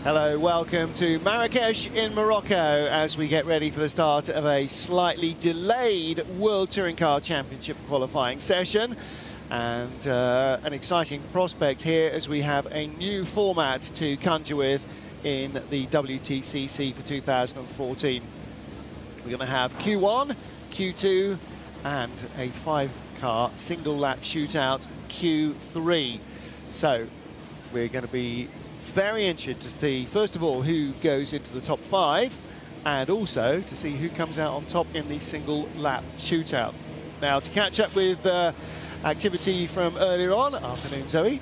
Hello, welcome to Marrakech in Morocco as we get ready for the start of a slightly delayed World Touring Car Championship qualifying session. And an exciting prospect here as we have a new format to conjure with in the WTCC for 2014. We're going to have Q1, Q2 and a 5-car single lap shootout Q3. So we're going to be very interested to see, first of all, who goes into the top 5 and also to see who comes out on top in the single lap shootout. Now, to catch up with activity from earlier on, afternoon Zoe,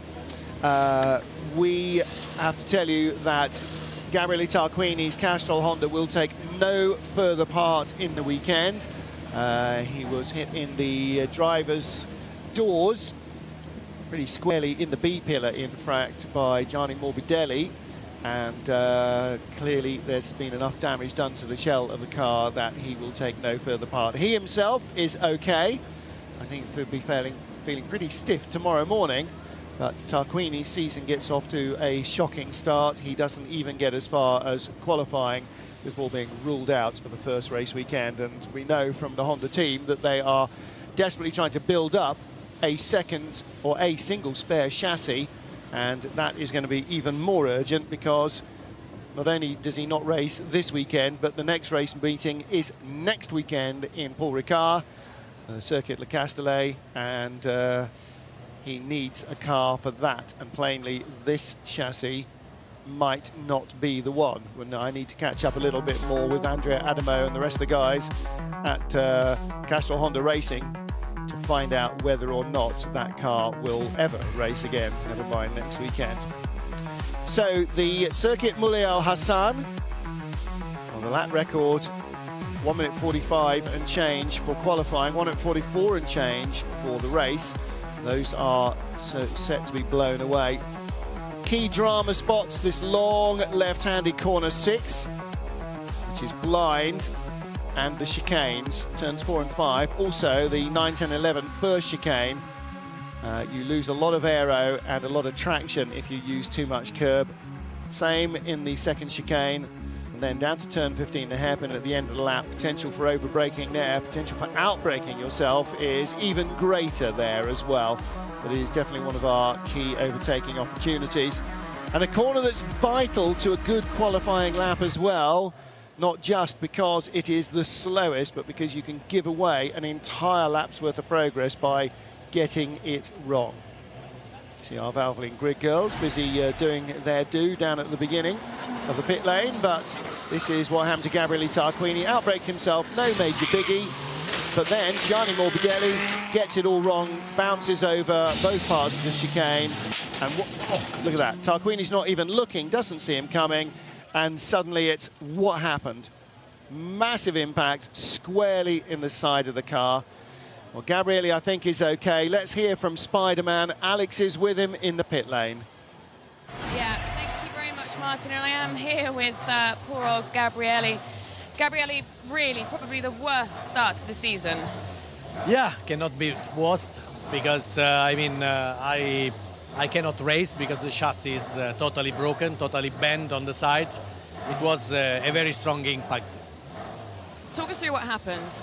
we have to tell you that Gabriele Tarquini's Castrol Honda will take no further part in the weekend. He was hit in the driver's doors pretty squarely in the B pillar, in fact, by Gianni Morbidelli, and clearly there's been enough damage done to the shell of the car that he will take no further part. He himself is okay. I think he'll be feeling pretty stiff tomorrow morning, but Tarquini's season gets off to a shocking start. He doesn't even get as far as qualifying before being ruled out of the first race weekend, and we know from the Honda team that they are desperately trying to build up a second or a single spare chassis, and that is going to be even more urgent because not only does he not race this weekend, but the next race meeting is next weekend in Paul Ricard, Circuit Le Castellet, and he needs a car for that, and plainly this chassis might not be the one. When I need to catch up a little bit more with Andrea Adamo and the rest of the guys at Castrol Honda Racing to find out whether or not that car will ever race again, never mind next weekend. So the Circuit Moulay Al Hassan on the lap record, 1 minute 45 and change for qualifying, 1 minute 44 and change for the race. Those are set to be blown away. Key drama spots, this long left-handed corner 6, which is blind, and the chicanes, turns 4 and 5. Also the 9, 10, 11 first chicane. You lose a lot of aero and a lot of traction if you use too much curb. Same in the second chicane, and then down to turn 15, the hairpin at the end of the lap. Potential for over-braking there, potential for out-braking yourself is even greater there as well. But it is definitely one of our key overtaking opportunities. And a corner that's vital to a good qualifying lap as well, not just because it is the slowest, but because you can give away an entire lap's worth of progress by getting it wrong. See our Valvoline grid girls busy doing their do down at the beginning of the pit lane, but this is what happened to Gabriele Tarquini. Outbraked himself, no major biggie, but then Gianni Morbidelli gets it all wrong, bounces over both parts of the chicane, and look at that. Tarquini's not even looking, doesn't see him coming, and suddenly it's what happened. Massive impact squarely in the side of the car. Well, Gabriele, I think, is okay. Let's hear from Spider-Man. Alex is with him in the pit lane. Yeah, thank you very much, Martin. And I am here with poor old Gabriele. Gabriele, really, probably the worst start to the season. Yeah, cannot be worst because, I cannot race because the chassis is totally broken, totally bent on the side. It was a very strong impact. Talk us through what happened.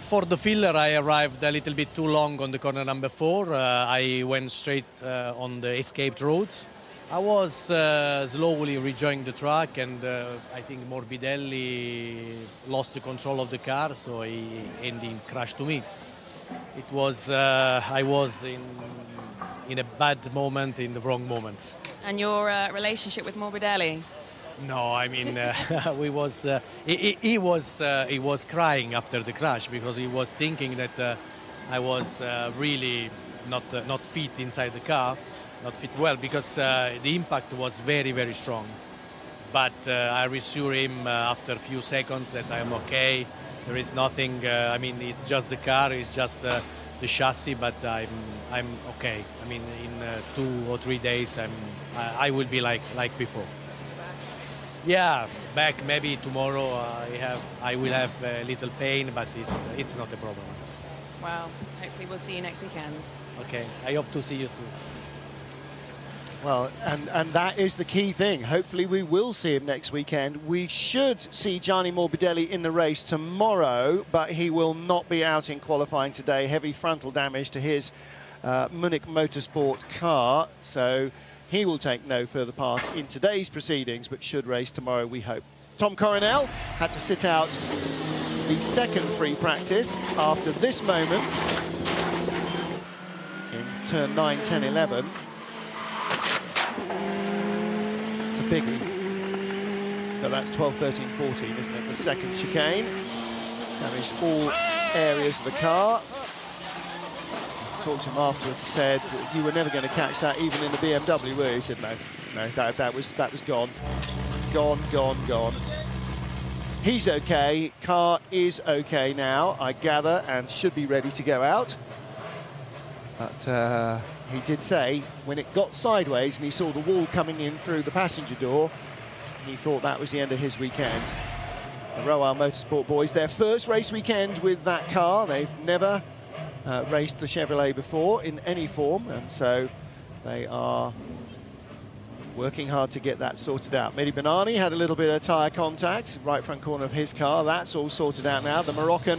For the filler, I arrived a little bit too long on the corner number 4. I went straight on the escaped roads. I was slowly rejoining the track, and I think Morbidelli lost the control of the car, so he ended crashed to me. It was I was in a bad moment, in the wrong moment. And your relationship with Morbidelli? No, I mean he was crying after the crash because he was thinking that I was really not fit inside the car, not fit well, because the impact was very, very strong. But I reassure him after a few seconds that I'm okay. There is nothing. I mean, it's just the car, it's just the chassis, but I'm okay. I mean, in 2 or 3 days, I will be like before. Yeah, back maybe tomorrow. I will have a little pain, but it's not a problem. Well, hopefully we'll see you next weekend. Okay, I hope to see you soon. Well, and that is the key thing. Hopefully we will see him next weekend. We should see Gianni Morbidelli in the race tomorrow, but he will not be out in qualifying today. Heavy frontal damage to his Munich Motorsport car, so he will take no further part in today's proceedings, but should race tomorrow, we hope. Tom Coronel had to sit out the second free practice after this moment in turn 9, 10, 11. It's a biggie. But that's 12, 13, 14, isn't it? The second chicane. Damaged all areas of the car. Talked to him afterwards, said, you were never going to catch that even in the BMW, were you? He said, no, that was gone. Gone. He's okay, car is okay now, I gather, and should be ready to go out. But he did say when it got sideways and he saw the wall coming in through the passenger door, he thought that was the end of his weekend. The Royal Motorsport boys, their first race weekend with that car. They've never raced the Chevrolet before in any form, and so they are working hard to get that sorted out. Mehdi Bennani had a little bit of tyre contact, right front corner of his car. That's all sorted out now. The Moroccan,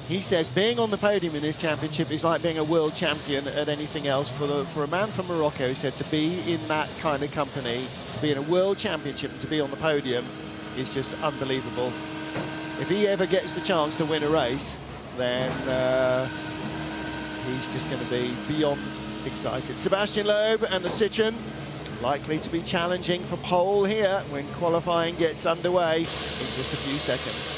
he says being on the podium in this championship is like being a world champion at anything else. For a man from Morocco, he said, to be in that kind of company, to be in a world championship and to be on the podium is just unbelievable. If he ever gets the chance to win a race, then he's just going to be beyond excited. Sebastian Loeb and the Citroën likely to be challenging for pole here when qualifying gets underway in just a few seconds.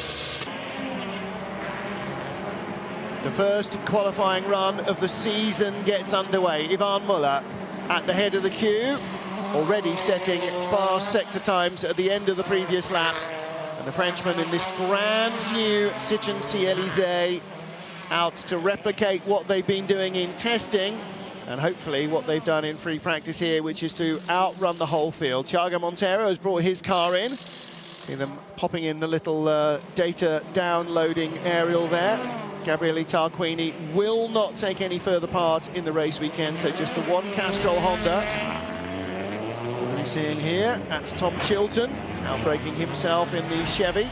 The first qualifying run of the season gets underway. Ivan Muller at the head of the queue, already setting fast sector times at the end of the previous lap. And the Frenchman in this brand new Citroën C-Élysée out to replicate what they've been doing in testing and hopefully what they've done in free practice here, which is to outrun the whole field. Thiago Monteiro has brought his car in. See them popping in the little data downloading aerial there. Gabriele Tarquini will not take any further part in the race weekend, so just the one Castrol Honda. What are we seeing here? That's Tom Chilton, outbraking himself in the Chevy.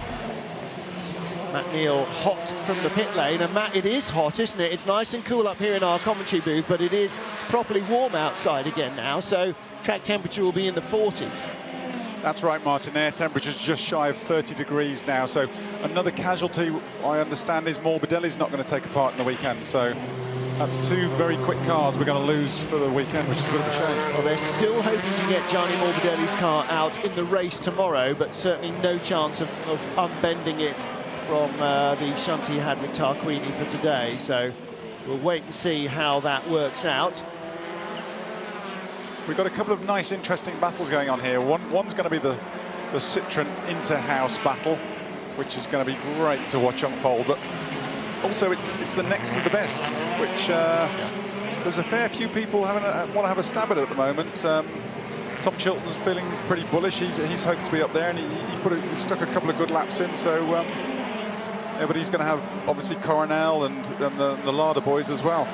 Matt Neal hot from the pit lane, and Matt, it is hot, isn't it? It's nice and cool up here in our commentary booth, but it is properly warm outside again now, so track temperature will be in the 40s. That's right, Martin. Air temperature's just shy of 30 degrees now, so another casualty, I understand, is Morbidelli's not going to take a part in the weekend, so that's two very quick cars we're going to lose for the weekend, which is a bit of a shame. Well, they're still hoping to get Gianni Morbidelli's car out in the race tomorrow, but certainly no chance of unbending it from the shunt he had with Tarquini for today, so we'll wait and see how that works out. We've got a couple of nice, interesting battles going on here. One's going to be the Citroën Interhouse battle, which is going to be great to watch unfold, but also it's the next to the best, which there's a fair few people want to have a stab at it at the moment. Tom Chilton's feeling pretty bullish. He's hoped to be up there, and he stuck a couple of good laps in, so yeah, but he's going to have obviously Coronel and the Lada boys as well.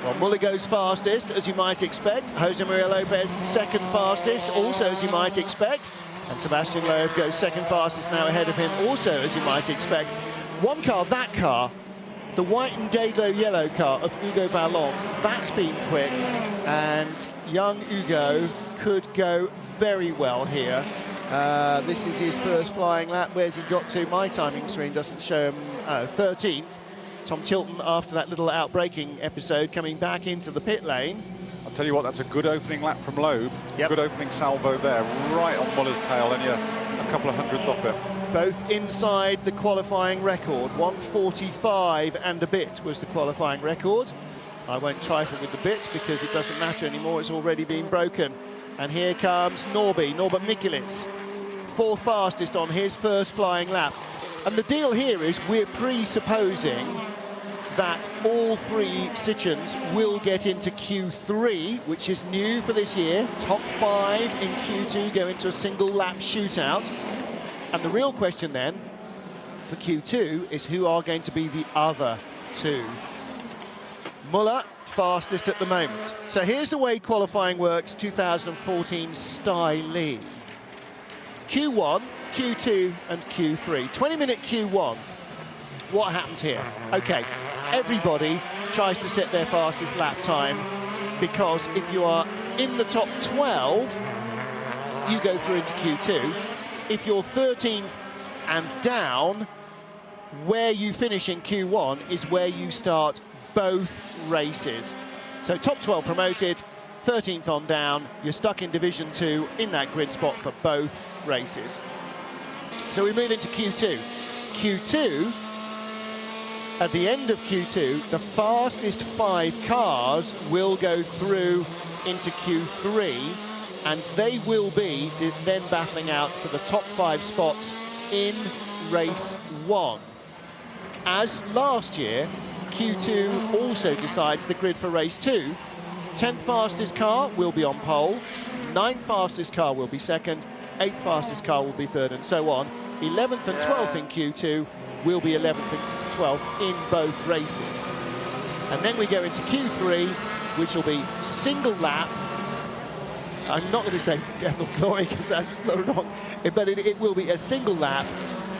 Well, Muller goes fastest, as you might expect. Jose Maria Lopez second fastest, also as you might expect. And Sebastian Loeb goes second fastest now ahead of him, also as you might expect. One car, that car, the white and Dayglow yellow car of Hugo Ballon, that's been quick. And young Hugo could go very well here. This is his first flying lap. Where's he got to? My timing screen doesn't show him. 13th. Tom Chilton, after that little outbraking episode, coming back into the pit lane. I'll tell you what, that's a good opening lap from Loeb. Yep. Good opening salvo there, right on Muller's tail, and you're a couple of hundreds off it. Both inside the qualifying record. 1:45 and a bit was the qualifying record. I won't trifle with the bit because it doesn't matter anymore. It's already been broken. And here comes Norbert Mikulits, fourth fastest on his first flying lap. And the deal here is we're presupposing that all three Citroëns will get into Q3, which is new for this year. Top 5 in Q2 go into a single lap shootout. And the real question then for Q2 is who are going to be the other two. Muller, fastest at the moment. So here's the way qualifying works 2014 style. Q1, Q2 and Q3. 20-minute Q1. What happens here? Okay, everybody tries to set their fastest lap time, because if you are in the top 12, you go through into Q2. If you're 13th and down, where you finish in Q1 is where you start both races. So top 12 promoted, 13th on down, you're stuck in Division 2 in that grid spot for both races. So we move into Q2. Q2, at the end of Q2, the fastest 5 cars will go through into Q3, and they will be then battling out for the top 5 spots in race 1. As last year, Q2 also decides the grid for race 2. 10th fastest car will be on pole, 9th fastest car will be second, 8th fastest car will be third, and so on. 11th and 12th in Q2 will be 11th and 12th in both races. And then we go into Q3, which will be single lap. I'm not going to say death or glory, because that's wrong, but it will be a single lap,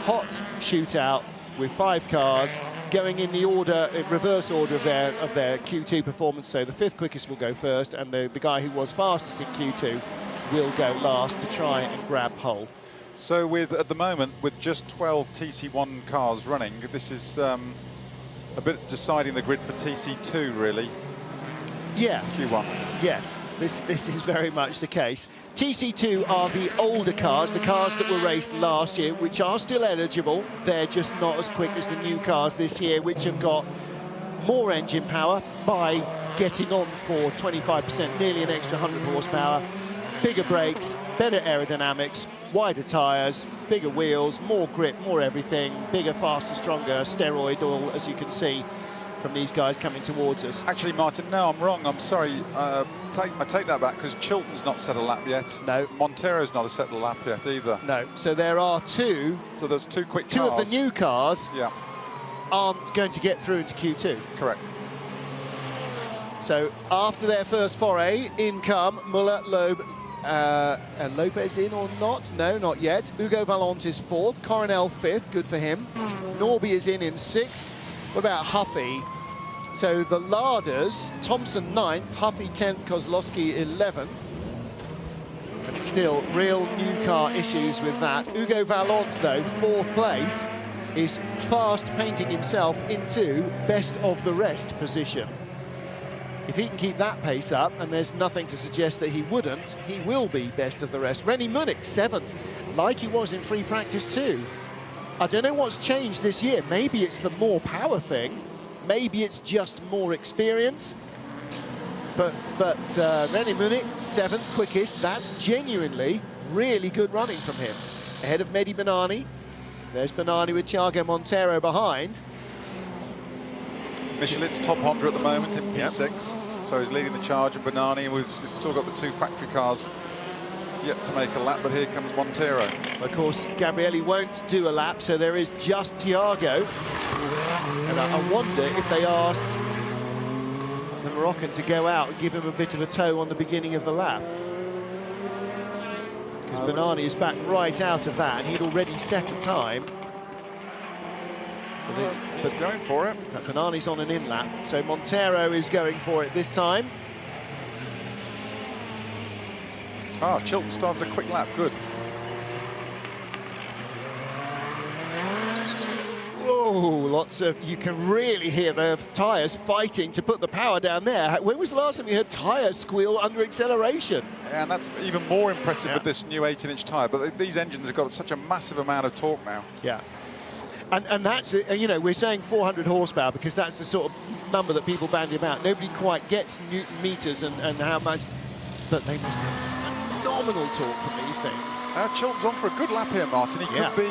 hot shootout with 5 cars going in the order, in reverse order of their Q2 performance. So the 5th quickest will go first, and the guy who was fastest in Q2 will go last to try and grab hold. So at the moment, with just 12 TC1 cars running, this is a bit deciding the grid for TC2, really. Yeah. Q1. Yes, this is very much the case. TC2 are the older cars, the cars that were raced last year, which are still eligible. They're just not as quick as the new cars this year, which have got more engine power by getting on for 25%, nearly an extra 100 horsepower, bigger brakes, better aerodynamics, wider tyres, bigger wheels, more grip, more everything, bigger, faster, stronger, steroid oil, as you can see from these guys coming towards us. Actually, Martin, no, I'm wrong. I'm sorry. I take that back, because Chilton's not set a lap yet. No. Montero's not set a lap yet either. No. So there are 2. So there's 2 quick cars. 2 of the new cars, yeah, aren't going to get through into Q2. Correct. So after their first foray, in come Muller, Loeb, and Lopez in or not? No, not yet. Hugo Valente is 4th, Coronel 5th, good for him. Norby is in 6th. What about Huffy? So the Larders, Thompson 9th, Huffy 10th, Kozlowski 11th. And still real new car issues with that. Hugo Valente, though, 4th place, is fast painting himself into best of the rest position. If he can keep that pace up, and there's nothing to suggest that he wouldn't, he will be best of the rest. Rennie Munich, 7th, like he was in free practice too. I don't know what's changed this year. Maybe it's the more power thing. Maybe it's just more experience. But Rennie Munich, 7th quickest. That's genuinely really good running from him. Ahead of Mehdi Bennani. There's Bennani with Thiago Montero behind. Michelin's top Honda at the moment in P6, so he's leading the charge, and Bennani, and we've still got the 2 factory cars yet to make a lap, but here comes Montero. Of course, Gabrielli won't do a lap, so there is just Thiago. And I wonder if they asked the Moroccan to go out and give him a bit of a tow on the beginning of the lap. Because Bennani is back right out of that, and he'd already set a time. He's going for it. Bennani's on an in lap, so Montero is going for it this time. Ah, Chilton started a quick lap, good. Whoa, lots of, you can really hear the tyres fighting to put the power down there. When was the last time you heard tyres squeal under acceleration? Yeah, and that's even more impressive with this new 18-inch tyre, but these engines have got such a massive amount of torque now. Yeah. And that's, you know, we're saying 400 horsepower because that's the sort of number that people bandy about. Nobody quite gets Newton meters and how much, but they must have phenomenal torque from these things. Chilton's on for a good lap here, Martin. He could be,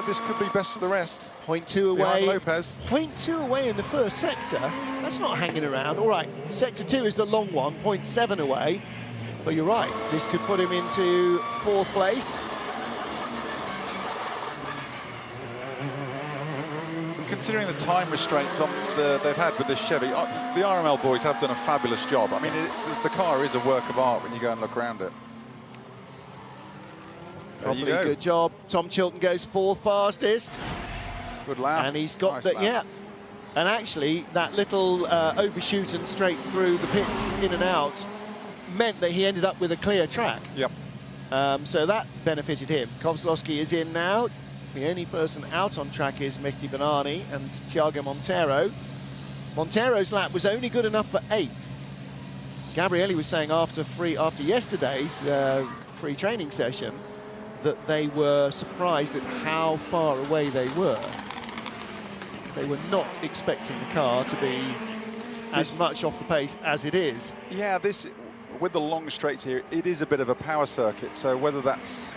this could be best of the rest. 0.2 away. Lopez. 0.2 away in the first sector. That's not hanging around. All right, sector 2 is the long one, 0.7 away. But you're right, this could put him into 4th place. We can considering the time restraints they've had with this Chevy, the RML boys have done a fabulous job. I mean, the car is a work of art when you go and look around it. Probably good job. Tom Chilton goes 4th fastest. Good lap. And he's got nice that, lap. yeah. And actually, that little overshoot and straight through the pits in and out meant that he ended up with a clear track. Yep. So that benefited him. Kozlowski is in now. The only person out on track is Mehdi Bennani and Thiago Monteiro. Montero's lap was only good enough for 8th. Gabrielli was saying after yesterday's free training session that they were surprised at how far away they were. They were not expecting the car to be as much off the pace as it is. Yeah, with the long straights here, it is a bit of a power circuit. So whether that's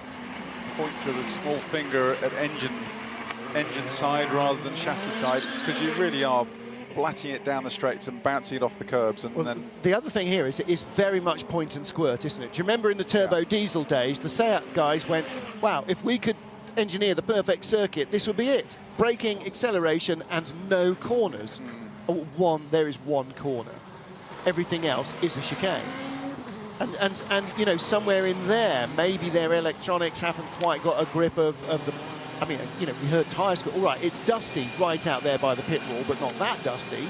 points of the small finger at engine side rather than chassis side, it's because you really are blatting it down the straights and bouncing it off the curbs. And well, then the other thing here is it is very much point and squirt, isn't it? Do you remember in the turbo diesel days, the Seat guys went, wow, if we could engineer the perfect circuit, this would be it. Braking, acceleration, and no corners. There is one corner. Everything else is a chicane. And you know, somewhere in there, maybe their electronics haven't quite got a grip of the... I mean, you know, we heard tyres go, all right, it's dusty right out there by the pit wall, but not that dusty.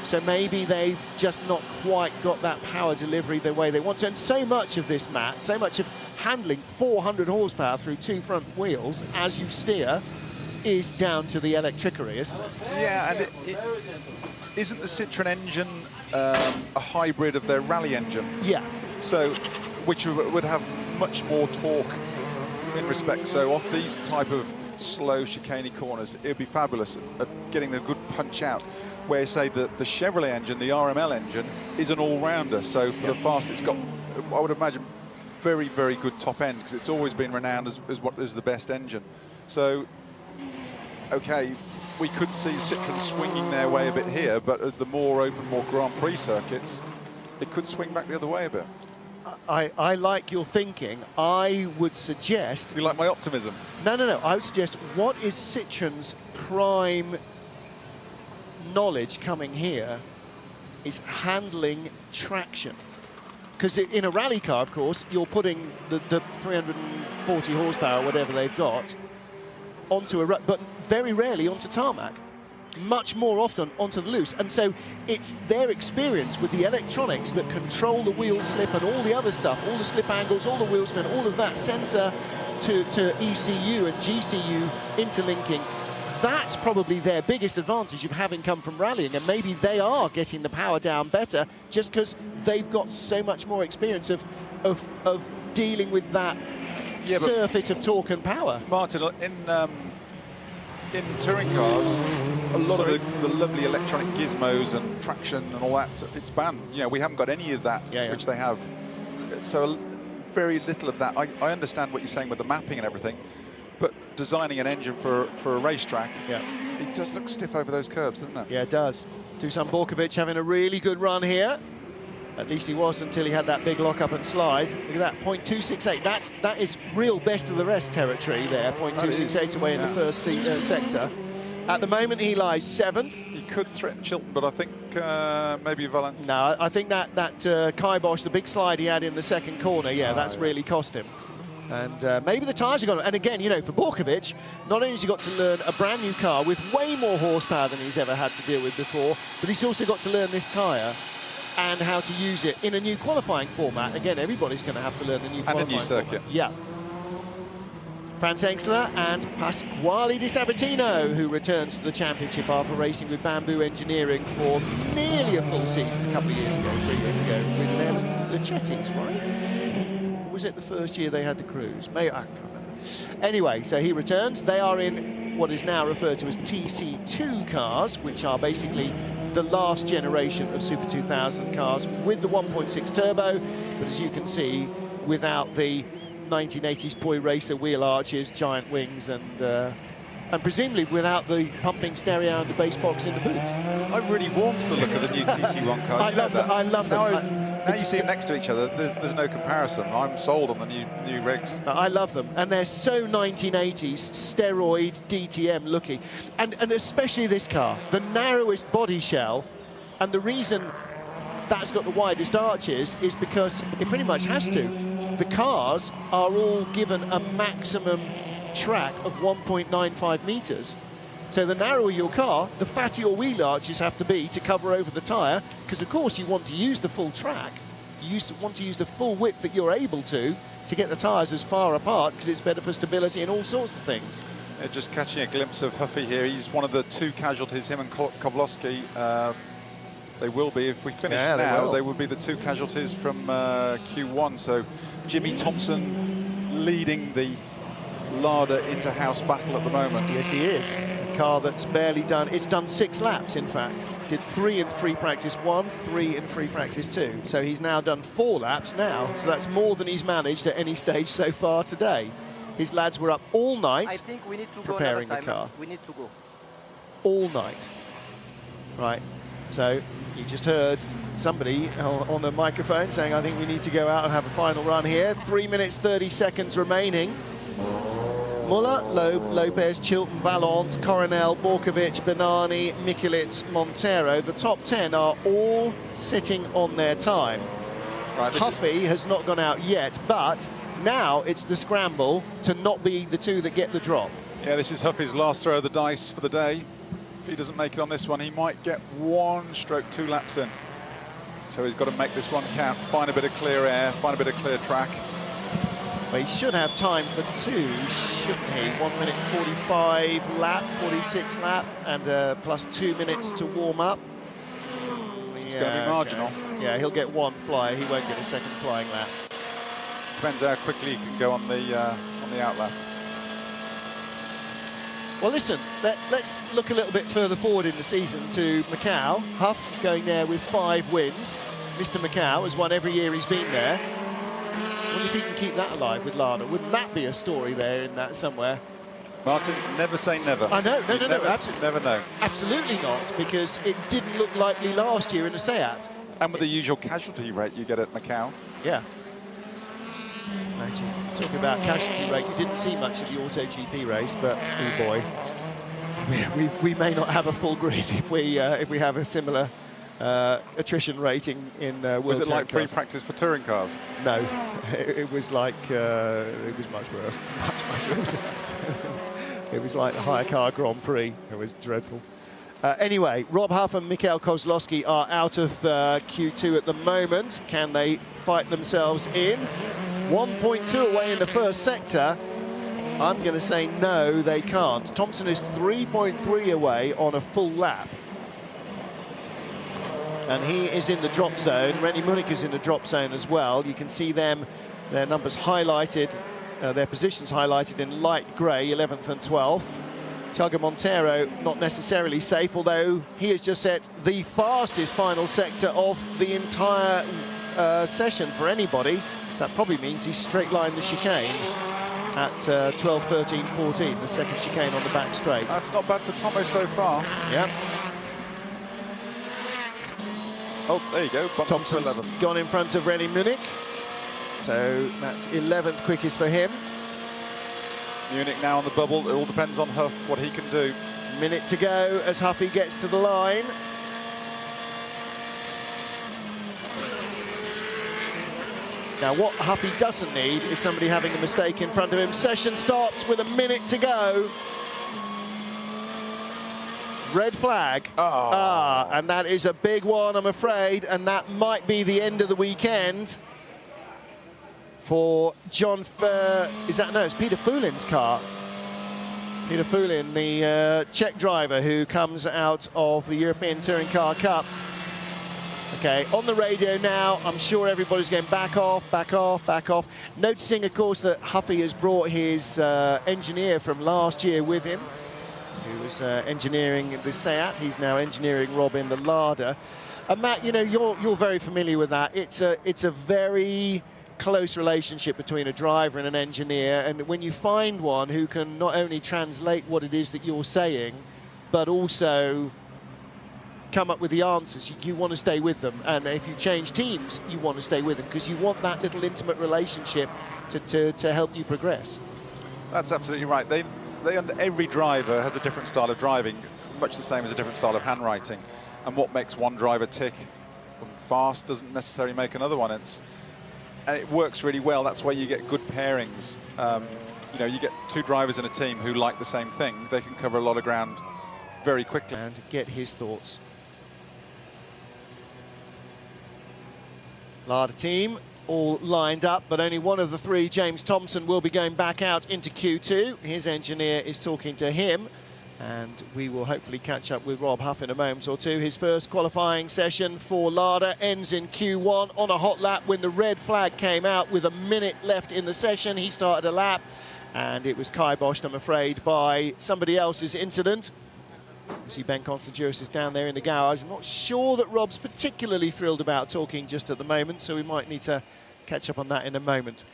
So maybe they've just not quite got that power delivery the way they want to. And so much of this, Matt, so much of handling 400 horsepower through 2 front wheels as you steer is down to the electricity, isn't it? yeah, and isn't the Citroën engine a hybrid of their rally engine? Yeah. So, which would have much more torque in respect. So off these type of slow chicaney corners, it would be fabulous at getting the good punch out. Where, say, the Chevrolet engine, the RML engine, is an all-rounder. So for the fast, it's got, I would imagine, very, very good top end, because it's always been renowned as what is the best engine. So, okay, we could see Citroën swinging their way a bit here, but at the more open, more Grand Prix circuits, it could swing back the other way a bit. I like your thinking. I would suggest... You like my optimism? No. I would suggest, what is Citroën's prime knowledge coming here is handling traction. Because in a rally car, of course, you're putting the 340 horsepower, whatever they've got, onto a... but very rarely onto tarmac. Much more often onto the loose. And so it's their experience with the electronics that control the wheel slip and all the other stuff, all the slip angles, all the wheel spin, all of that sensor to ECU and GCU interlinking. That's probably their biggest advantage of having come from rallying, and maybe they are getting the power down better just because they've got so much more experience of dealing with that surfeit of torque and power. Martin, in touring cars, a lot of the lovely electronic gizmos and traction and all that, it's banned. You know, we haven't got any of that, which they have. So very little of that. I understand what you're saying with the mapping and everything, but designing an engine for a racetrack, it does look stiff over those curves, doesn't it? Yeah, it does. Dusan Borkovic having a really good run here. At least he was until he had that big lock-up and slide. Look at that, 0.268. That is real best of the rest territory there, 0.268 away in the first sector. At the moment, he lies 7th. He could threaten Chilton, but I think maybe Valent. No, I think that Kibosh, the big slide he had in the second corner, that's really cost him. And maybe the tyres are gone. And again, you know, for Borkovic, not only has he got to learn a brand new car with way more horsepower than he's ever had to deal with before, but he's also got to learn this tyre and how to use it in a new qualifying format. Again, everybody's going to have to learn the new qualifying and a new circuit. Format. Yeah. Franz Hengstler and Pasquale Di Sabatino, who returns to the championship after racing with Bamboo Engineering for nearly a full season a couple of years ago, 3 years ago, with their Luchettis, right? Or was it the first year they had the Cruise? Maybe, I can't remember. Anyway, so he returns. They are in what is now referred to as TC2 cars, which are basically the last generation of Super 2000 cars with the 1.6 turbo, but as you can see, without the 1980s Poi Racer wheel arches, giant wings, and presumably without the pumping stereo and the bass box in the boot. I really warmed to the look of the new TC1 car. I love that. Now you see them next to each other, there's no comparison. I'm sold on the new rigs. I love them, and they're so 1980s, steroid, DTM looking. And especially this car, the narrowest body shell, and the reason that's got the widest arches is because it pretty much has to. The cars are all given a maximum track of 1.95 meters. So the narrower your car, the fatter your wheel arches have to be to cover over the tyre, because of course you want to use the full track. You want to use the full width that you're able to get the tyres as far apart, because it's better for stability and all sorts of things. Just catching a glimpse of Huffy here. He's one of the 2 casualties, him and Kovlowski. They will be, if we finish now, they will be the 2 casualties from Q1. So Jimmy Thompson leading the Lada inter-house battle at the moment. Yes, he is. A car that's barely done, it's done 6 laps, in fact. Did 3 in free practice 1, 3 in free practice 2. So he's now done 4 laps now. So that's more than he's managed at any stage so far today. His lads were up all night. I think we need to preparing go the car. We need to go. All night. Right. So you just heard somebody on the microphone saying, I think we need to go out and have a final run here. 3 minutes, 30 seconds remaining. Muller, Loeb, Lopez, Chilton, Vallant, Coronel, Borkovic, Bennani, Mikulic, Montero. The top 10 are all sitting on their time. Right, Huffy has not gone out yet, but now it's the scramble to not be the 2 that get the drop. Yeah, this is Huffy's last throw of the dice for the day. If he doesn't make it on this one, he might get 1/2 laps in. So he's got to make this one count, find a bit of clear air, find a bit of clear track. Well, he should have time for 2, shouldn't he? 1 minute 45 lap, 46 lap, and plus 2 minutes to warm up. It's going to be marginal. Okay. Yeah, he'll get 1 fly. He won't get a second flying lap. Depends how quickly he can go on the out lap. Well, listen, let's look a little bit further forward in the season to Macau. Huff going there with 5 wins. Mr. Macau has won every year he's been there. I wonder if he can keep that alive with Lada. Wouldn't that be a story there in that somewhere? Martin, never say never. I know, no, absolutely. Never know. Absolutely not, because it didn't look likely last year in the SEAT. And with the usual casualty rate you get at Macau. Yeah. Imagine. Talking about casualty rate, you didn't see much of the AutoGP race, but oh boy, we may not have a full grid if we have a similar attrition rating in World Was it Touring like free Cars. practice for touring cars? No, it was like it was much worse. Much worse. It was like the Hire Car Grand Prix. It was dreadful. Anyway, Rob Huff and Mikhail Kozlowski are out of Q2 at the moment. Can they fight themselves in? 1.2 away in the first sector. I'm going to say no, they can't. Thompson is 3.3 away on a full lap. And he is in the drop zone. Rennie Munich is in the drop zone as well. You can see them, their numbers highlighted, their positions highlighted in light grey, 11th and 12th. Thiago Montero not necessarily safe, although he has just set the fastest final sector of the entire session for anybody. So that probably means he's straight-lined the chicane at 12, 13, 14, the second chicane on the back straight. That's not bad for Tomo so far. Yeah. Oh, there you go. Thompson's gone in front of Rennie Munich. So that's 11th quickest for him. Munich now on the bubble. It all depends on Huff, what he can do. Minute to go as Huffy gets to the line. Now, what Huffy doesn't need is somebody having a mistake in front of him. Session stopped with a minute to go. Red flag. Oh. And that is a big one, I'm afraid, and that might be the end of the weekend for John, it's Peter Foulin's car. Peter Foulin, the Czech driver who comes out of the European Touring Car Cup. Okay, on the radio now, I'm sure everybody's going back off, back off, back off. Noticing, of course, that Huffy has brought his engineer from last year with him, who was engineering the SEAT. He's now engineering Robin the Lada. And Matt, you know, you're very familiar with that. It's a very close relationship between a driver and an engineer, and when you find one who can not only translate what it is that you're saying, but also come up with the answers, you want to stay with them. And if you change teams, you want to stay with them because you want that little intimate relationship to help you progress. That's absolutely right. Every driver has a different style of driving, much the same as a different style of handwriting. And what makes one driver tick and fast doesn't necessarily make another one. And it works really well. That's why you get good pairings. You know, you get two drivers in a team who like the same thing. They can cover a lot of ground very quickly. And get his thoughts. Lada team all lined up, but only one of the three, James Thompson, will be going back out into Q2. His engineer is talking to him, and we will hopefully catch up with Rob Huff in a moment or two. His first qualifying session for Lada ends in Q1 on a hot lap when the red flag came out with a minute left in the session. He started a lap, and it was kiboshed, I'm afraid, by somebody else's incident. You see Ben Constantiouris is down there in the garage. I'm not sure that Rob's particularly thrilled about talking just at the moment, so we might need to catch up on that in a moment.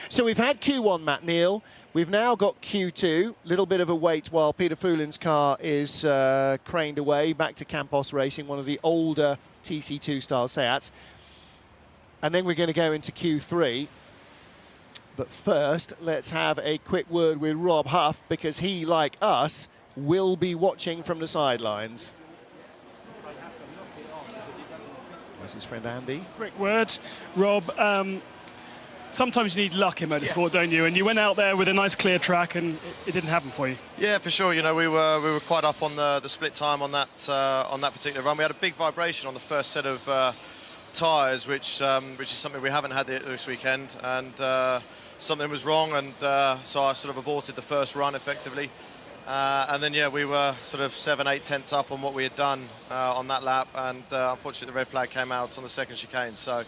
So we've had Q1, Matt Neal. We've now got Q2. Little bit of a wait while Peter Foulin's car is craned away back to Campos Racing, one of the older TC2 style Seats. And then we're going to go into Q3. But first, let's have a quick word with Rob Huff, because he, like us, will be watching from the sidelines. There's his friend Andy. Quick word, Rob. Sometimes you need luck in motorsport, don't you? And you went out there with a nice clear track, and it didn't happen for you. Yeah, for sure. You know, we were quite up on the split time on that particular run. We had a big vibration on the first set of tyres, which is something we haven't had this weekend, and something was wrong, and so I sort of aborted the first run effectively. And then, yeah, we were sort of 7-8 tenths up on what we had done on that lap, and unfortunately the red flag came out on the second chicane. So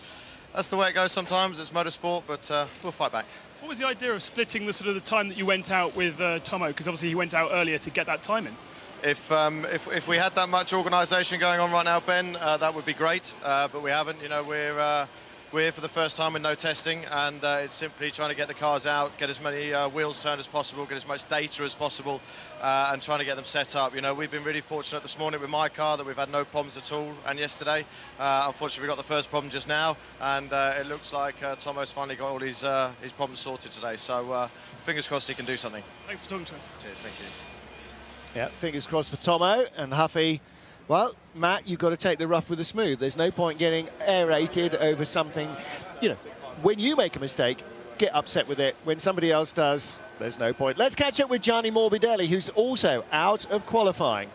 that's the way it goes sometimes. It's motorsport, but we'll fight back. What was the idea of splitting the time that you went out with Tomo? Because obviously he went out earlier to get that time in. If we had that much organisation going on right now, Ben, that would be great. But we haven't. You know, we're here for the first time with no testing, and it's simply trying to get the cars out, get as many wheels turned as possible, get as much data as possible, and trying to get them set up. You know, we've been really fortunate this morning with my car that we've had no problems at all, and yesterday, unfortunately, we got the first problem just now, and it looks like Tomo's finally got all his problems sorted today. So fingers crossed he can do something. Thanks for talking to us. Cheers, thank you. Yeah, fingers crossed for Tomo and Huffy. Well, Matt, you've got to take the rough with the smooth. There's no point getting aerated over something. You know, when you make a mistake, get upset with it. When somebody else does, there's no point. Let's catch up with Gianni Morbidelli, who's also out of qualifying.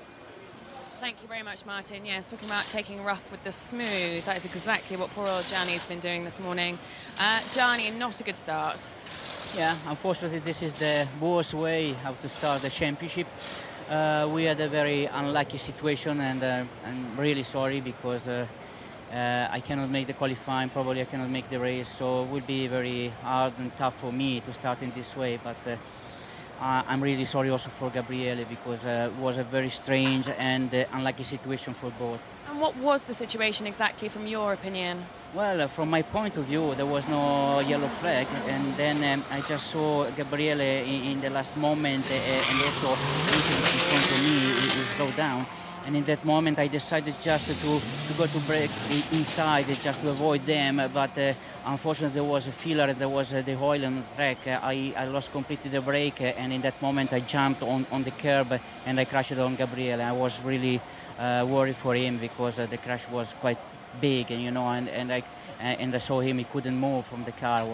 Thank you very much, Martin. Yes, talking about taking rough with the smooth. That is exactly what poor old Gianni's been doing this morning. Gianni, not a good start. Yeah, unfortunately, this is the worst way how to start the championship. We had a very unlucky situation, and I'm really sorry because I cannot make the qualifying, probably I cannot make the race, so it will be very hard and tough for me to start in this way, but I'm really sorry also for Gabriele because it was a very strange and unlucky situation for both. And what was the situation exactly from your opinion? Well, from my point of view, there was no yellow flag, and then I just saw Gabriele in the last moment, and also in front of me, he slowed down. And in that moment, I decided just to go to brake inside, just to avoid them. But unfortunately, there was a filler, and there was the oil on the track. I lost completely the brake, and in that moment, I jumped on the curb, and I crashed on Gabriele. I was really worried for him because the crash was quite big, and you know, and I saw him; he couldn't move from the car.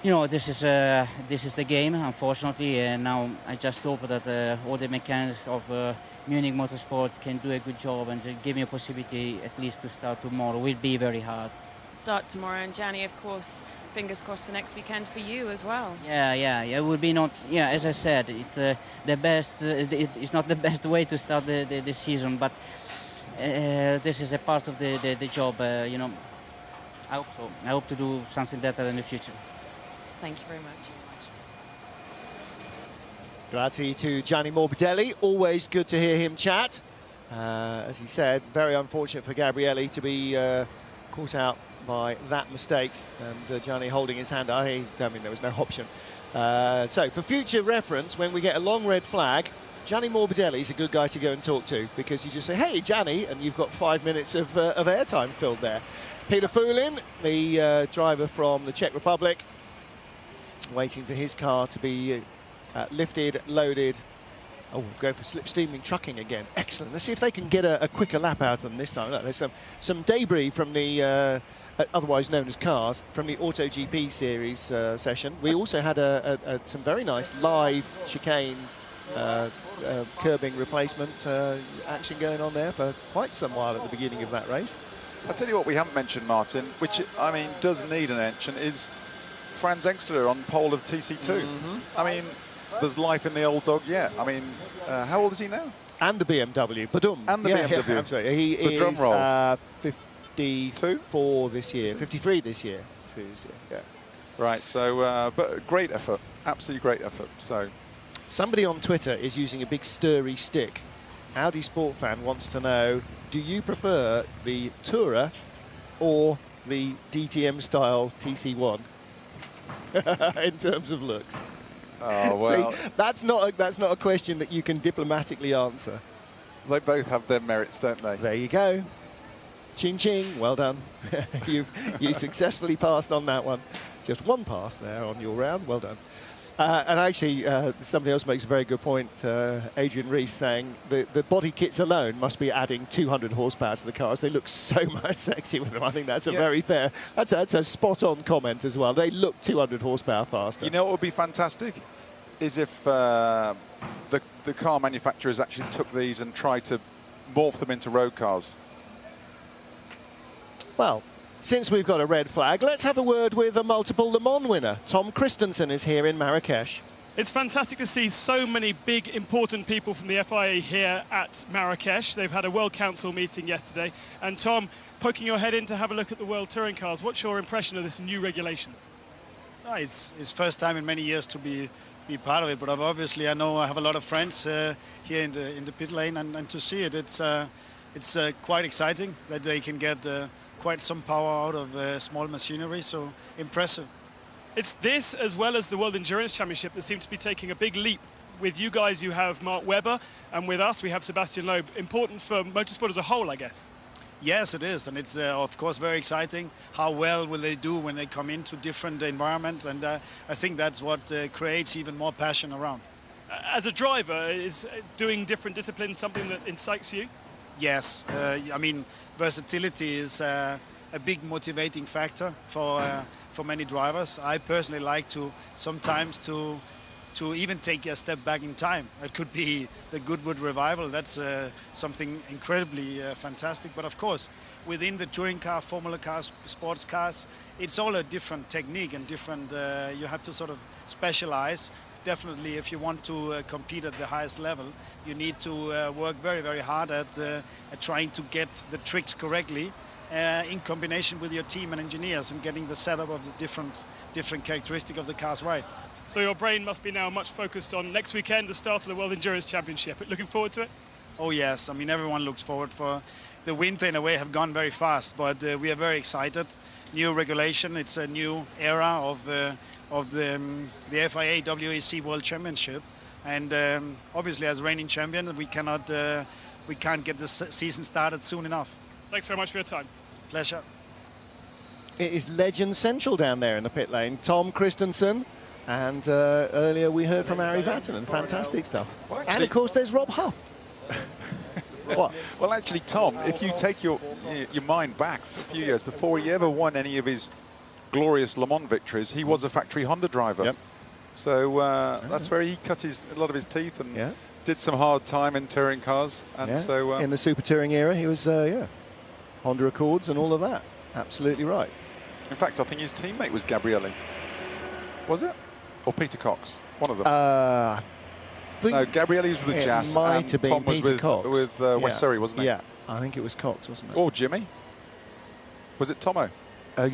You know, this is the game, unfortunately, and now I just hope that all the mechanics of Munich Motorsport can do a good job and give me a possibility at least to start tomorrow. It will be very hard. Start tomorrow, and Gianni, of course, fingers crossed for next weekend for you as well. Yeah, it will be not. Yeah, as I said, it's the best. It's not the best way to start the season, but this is a part of the job. You know, I hope so. I hope to do something better in the future. Thank you very much. Grazie to Gianni Morbidelli. Always good to hear him chat. As he said, very unfortunate for Gabriele to be caught out by that mistake. And Gianni holding his hand. I mean, there was no option. So for future reference, when we get a long red flag, Gianni Morbidelli is a good guy to go and talk to, because you just say, hey, Gianni, and you've got 5 minutes of airtime filled there. Peter Fulin, the driver from the Czech Republic, waiting for his car to be lifted, loaded. Oh, we'll go for slipstreaming trucking again. Excellent. Let's see if they can get a quicker lap out of them this time. Look, there's some debris from the, otherwise known as cars, from the AutoGP series session. We also had some very nice live chicane curbing replacement action going on there for quite some while at the beginning of that race. I'll tell you what we haven't mentioned, Martin, which, I mean, does need an mention, is Franz Engstler on pole of TC2. I mean, there's life in the old dog yet. I mean, how old is he now? And the BMW. Badum. And the BMW. Yeah, absolutely. He the is drum roll. 54 this year. 53 this year. Yeah. Right, so, but great effort. Absolutely great effort. So, somebody on Twitter is using a big stirry stick. Audi Sport Fan wants to know, do you prefer the Tourer or the DTM style TC1 in terms of looks? Oh, well. See, that's not a question that you can diplomatically answer. They both have their merits, don't they? There you go. Ching ching, well done. you successfully passed on that one. Just one pass there on your round, well done. And actually, somebody else makes a very good point, Adrian Rees, saying the body kits alone must be adding 200 horsepower to the cars. They look so much sexy with them. I think that's a very fair, that's a spot-on comment as well. They look 200 horsepower faster. You know what would be fantastic? Is if the car manufacturers actually took these and tried to morph them into road cars. Well, since we've got a red flag, let's have a word with a multiple Le Mans winner. Tom Christensen is here in Marrakech. It's fantastic to see so many big, important people from the FIA here at Marrakech. They've had a World Council meeting yesterday. And Tom, poking your head in to have a look at the World Touring Cars, what's your impression of this new regulations? It's first time in many years to be part of it, but obviously I know I have a lot of friends here in the pit lane, and to see it, it's quite exciting that they can get quite some power out of small machinery, so impressive. It's this, as well as the World Endurance Championship, that seems to be taking a big leap. With you guys, you have Mark Webber, and with us, we have Sebastian Loeb. Important for motorsport as a whole, I guess. Yes, it is, and it's of course very exciting. How well will they do when they come into different environments, and I think that's what creates even more passion around. As a driver, is doing different disciplines something that incites you? Yes, I mean, versatility is a big motivating factor for many drivers. I personally like to sometimes to even take a step back in time. It could be the Goodwood revival. That's something incredibly fantastic. But of course, within the touring car, formula cars, sports cars, it's all a different technique and different. You have to sort of specialize. Definitely, if you want to compete at the highest level, you need to work very, very hard at trying to get the tricks correctly in combination with your team and engineers and getting the setup of the different characteristic of the cars right. So your brain must be now much focused on next weekend, the start of the World Endurance Championship. Looking forward to it? Oh yes, I mean everyone looks forward for the winter. In a way, have gone very fast, but we are very excited. New regulation, it's a new era of the FIA WEC World Championship, and obviously as reigning champion, we can't get the season started soon enough. Thanks very much for your time. Pleasure. It is legend central down there in the pit lane. Tom Christensen. And earlier we heard from Ari Vatanen, fantastic stuff. Well, actually, and of course there's Rob Huff. What? Well, actually, Tom, if you take your mind back a few years before he ever won any of his glorious Le Mans victories, he was a factory Honda driver. Yep. So that's where he cut a lot of his teeth and did some hard time in touring cars. And so in the Super Touring era, he was Honda Accords and all of that. Absolutely right. In fact, I think his teammate was Gabrielli. Was it? Or Peter Cox, one of them. No, Gabrielli was with Jas, and Tom was with West Surrey, wasn't he? Yeah, I think it was Cox, wasn't it? Or Jimmy. Was it Tomo? That's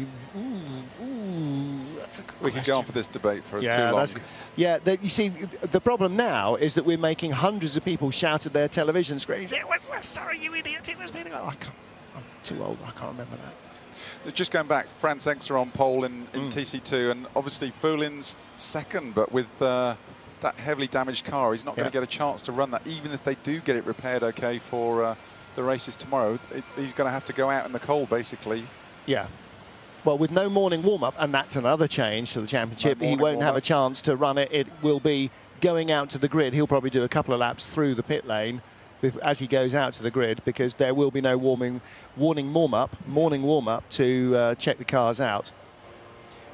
a good we could go on for this debate for too long. You see, the problem now is that we're making hundreds of people shout at their television screens, "It was West Surrey, you idiot, it was Peter Cox." I'm too old, I can't remember that. Just going back, Franz Engstler on pole in TC2, and obviously Fulin's second, but with that heavily damaged car, he's not going to get a chance to run that, even if they do get it repaired okay for the races tomorrow. He's going to have to go out in the cold, basically. Yeah. Well, with no morning warm-up, and that's another change to the championship, he won't have a chance to run it. It will be going out to the grid. He'll probably do a couple of laps through the pit lane as he goes out to the grid, because there will be no morning warm-up to check the cars out.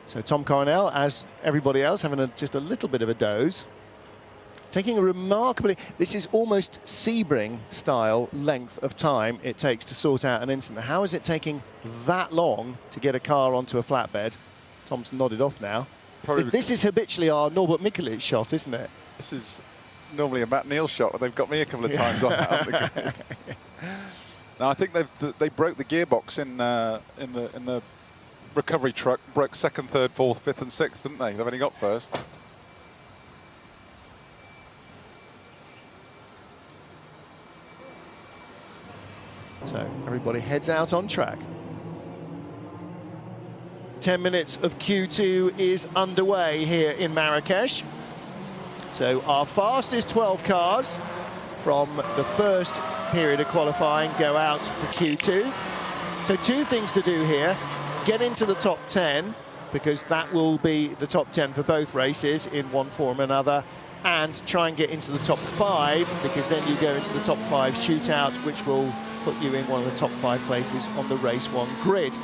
So Tom Coronel, as everybody else, having just a little bit of a doze. Taking a remarkably, this is almost Sebring style length of time it takes to sort out an incident. How is it taking that long to get a car onto a flatbed? Tom's nodded off now. This is habitually our Norbert Mikelic shot, isn't it? This is normally a Matt Neal shot, but they've got me a couple of times on that. On the grid. Now I think they broke the gearbox in the recovery truck, broke second, third, fourth, fifth, and sixth, didn't they? They've only got first. So everybody heads out on track. 10 minutes of Q2 is underway here in Marrakech. So our fastest 12 cars from the first period of qualifying go out for Q2. So two things to do here. Get into the top 10, because that will be the top 10 for both races in one form or another, and try and get into the top 5, because then you go into the top 5 shootout, which will put you in one of the top 5 places on the race 1 grid.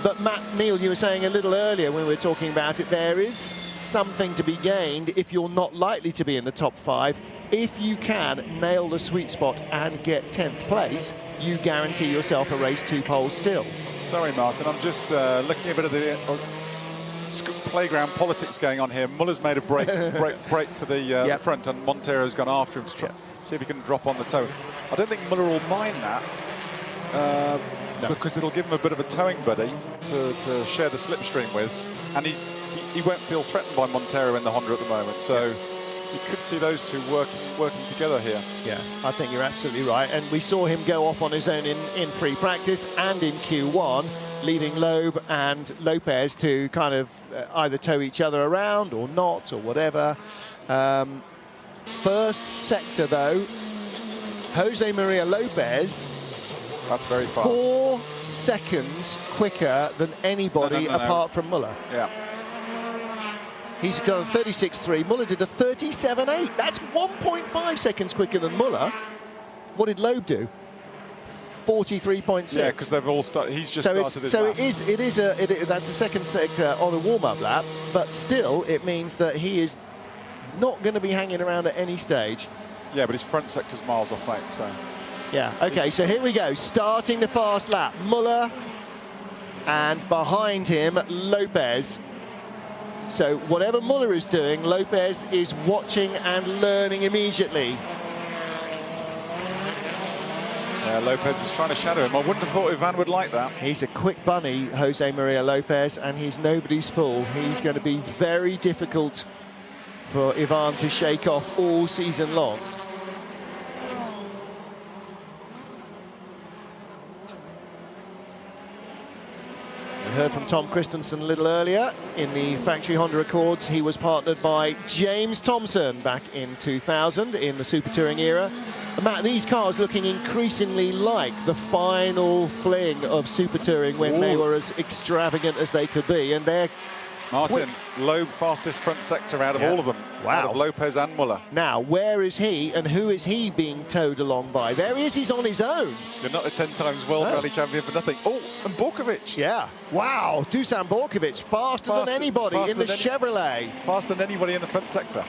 But Matt Neal, you were saying a little earlier when we were talking about it, there is something to be gained if you're not likely to be in the top 5. If you can nail the sweet spot and get 10th place, you guarantee yourself a race 2 pole still. Sorry, Martin, I'm just looking at a bit of the playground politics going on here. Muller's made a break for the front, and Montero's gone after him to try, see if he can drop on the toe. I don't think Muller will mind that, because it'll give him a bit of a towing buddy to share the slipstream with, and he won't feel threatened by Montero in the Honda at the moment. So you could see those two working together here. Yeah, I think you're absolutely right. And we saw him go off on his own in free practice and in Q1, leaving Loeb and Lopez to kind of either tow each other around or not or whatever. First sector, though, Jose Maria Lopez, that's very fast. 4 seconds quicker than anybody apart from Muller. Yeah. He's done a 36.3. Muller did a 37.8. That's 1.5 seconds quicker than Muller. What did Loeb do? 43.6. Yeah, because they've all started. He's just started his lap. That's the second sector on a warm-up lap, but still, it means that he is not going to be hanging around at any stage. Yeah, but his front sector's miles off, mate. So. Yeah. Okay. So here we go. Starting the fast lap, Muller, and behind him, Lopez. So whatever Muller is doing, Lopez is watching and learning immediately. Yeah, Lopez is trying to shadow him. I wouldn't have thought Ivan would like that. He's a quick bunny, Jose Maria Lopez, and he's nobody's fool. He's going to be very difficult for Ivan to shake off all season long. Heard from Tom Christensen a little earlier in the factory Honda Accords. He was partnered by James Thompson back in 2000 in the Super Touring era. And Matt, these cars looking increasingly like the final fling of Super Touring when they were as extravagant as they could be, and they're Martin, Loeb fastest front sector out of all of them. Wow. Out of Lopez and Muller. Now, where is he and who is he being towed along by? There he is, he's on his own. You're not a 10 times world rally champion for nothing. Oh, and Borkovic. Yeah. Wow, Dusan Borkovic, faster than anybody in the Chevrolet. Faster than anybody in the front sector.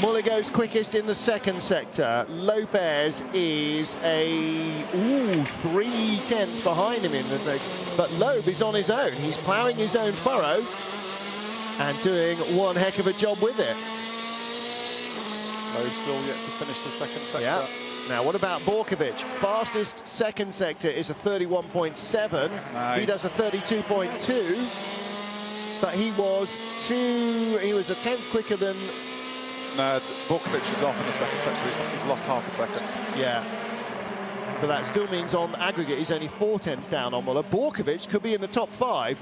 Muller goes quickest in the second sector. Lopez is 3 tenths behind him in the thing. But Loeb is on his own. He's ploughing his own furrow and doing one heck of a job with it. Loeb still yet to finish the second sector. Yeah. Now, what about Borkovic? Fastest second sector is a 31.7. Nice. He does a 32.2. But he was a tenth quicker than... No, Borkovic is off in the second sector. He's lost half a second. Yeah. But that still means on aggregate he's only 4 tenths down on Muller. Borkovic could be in the top 5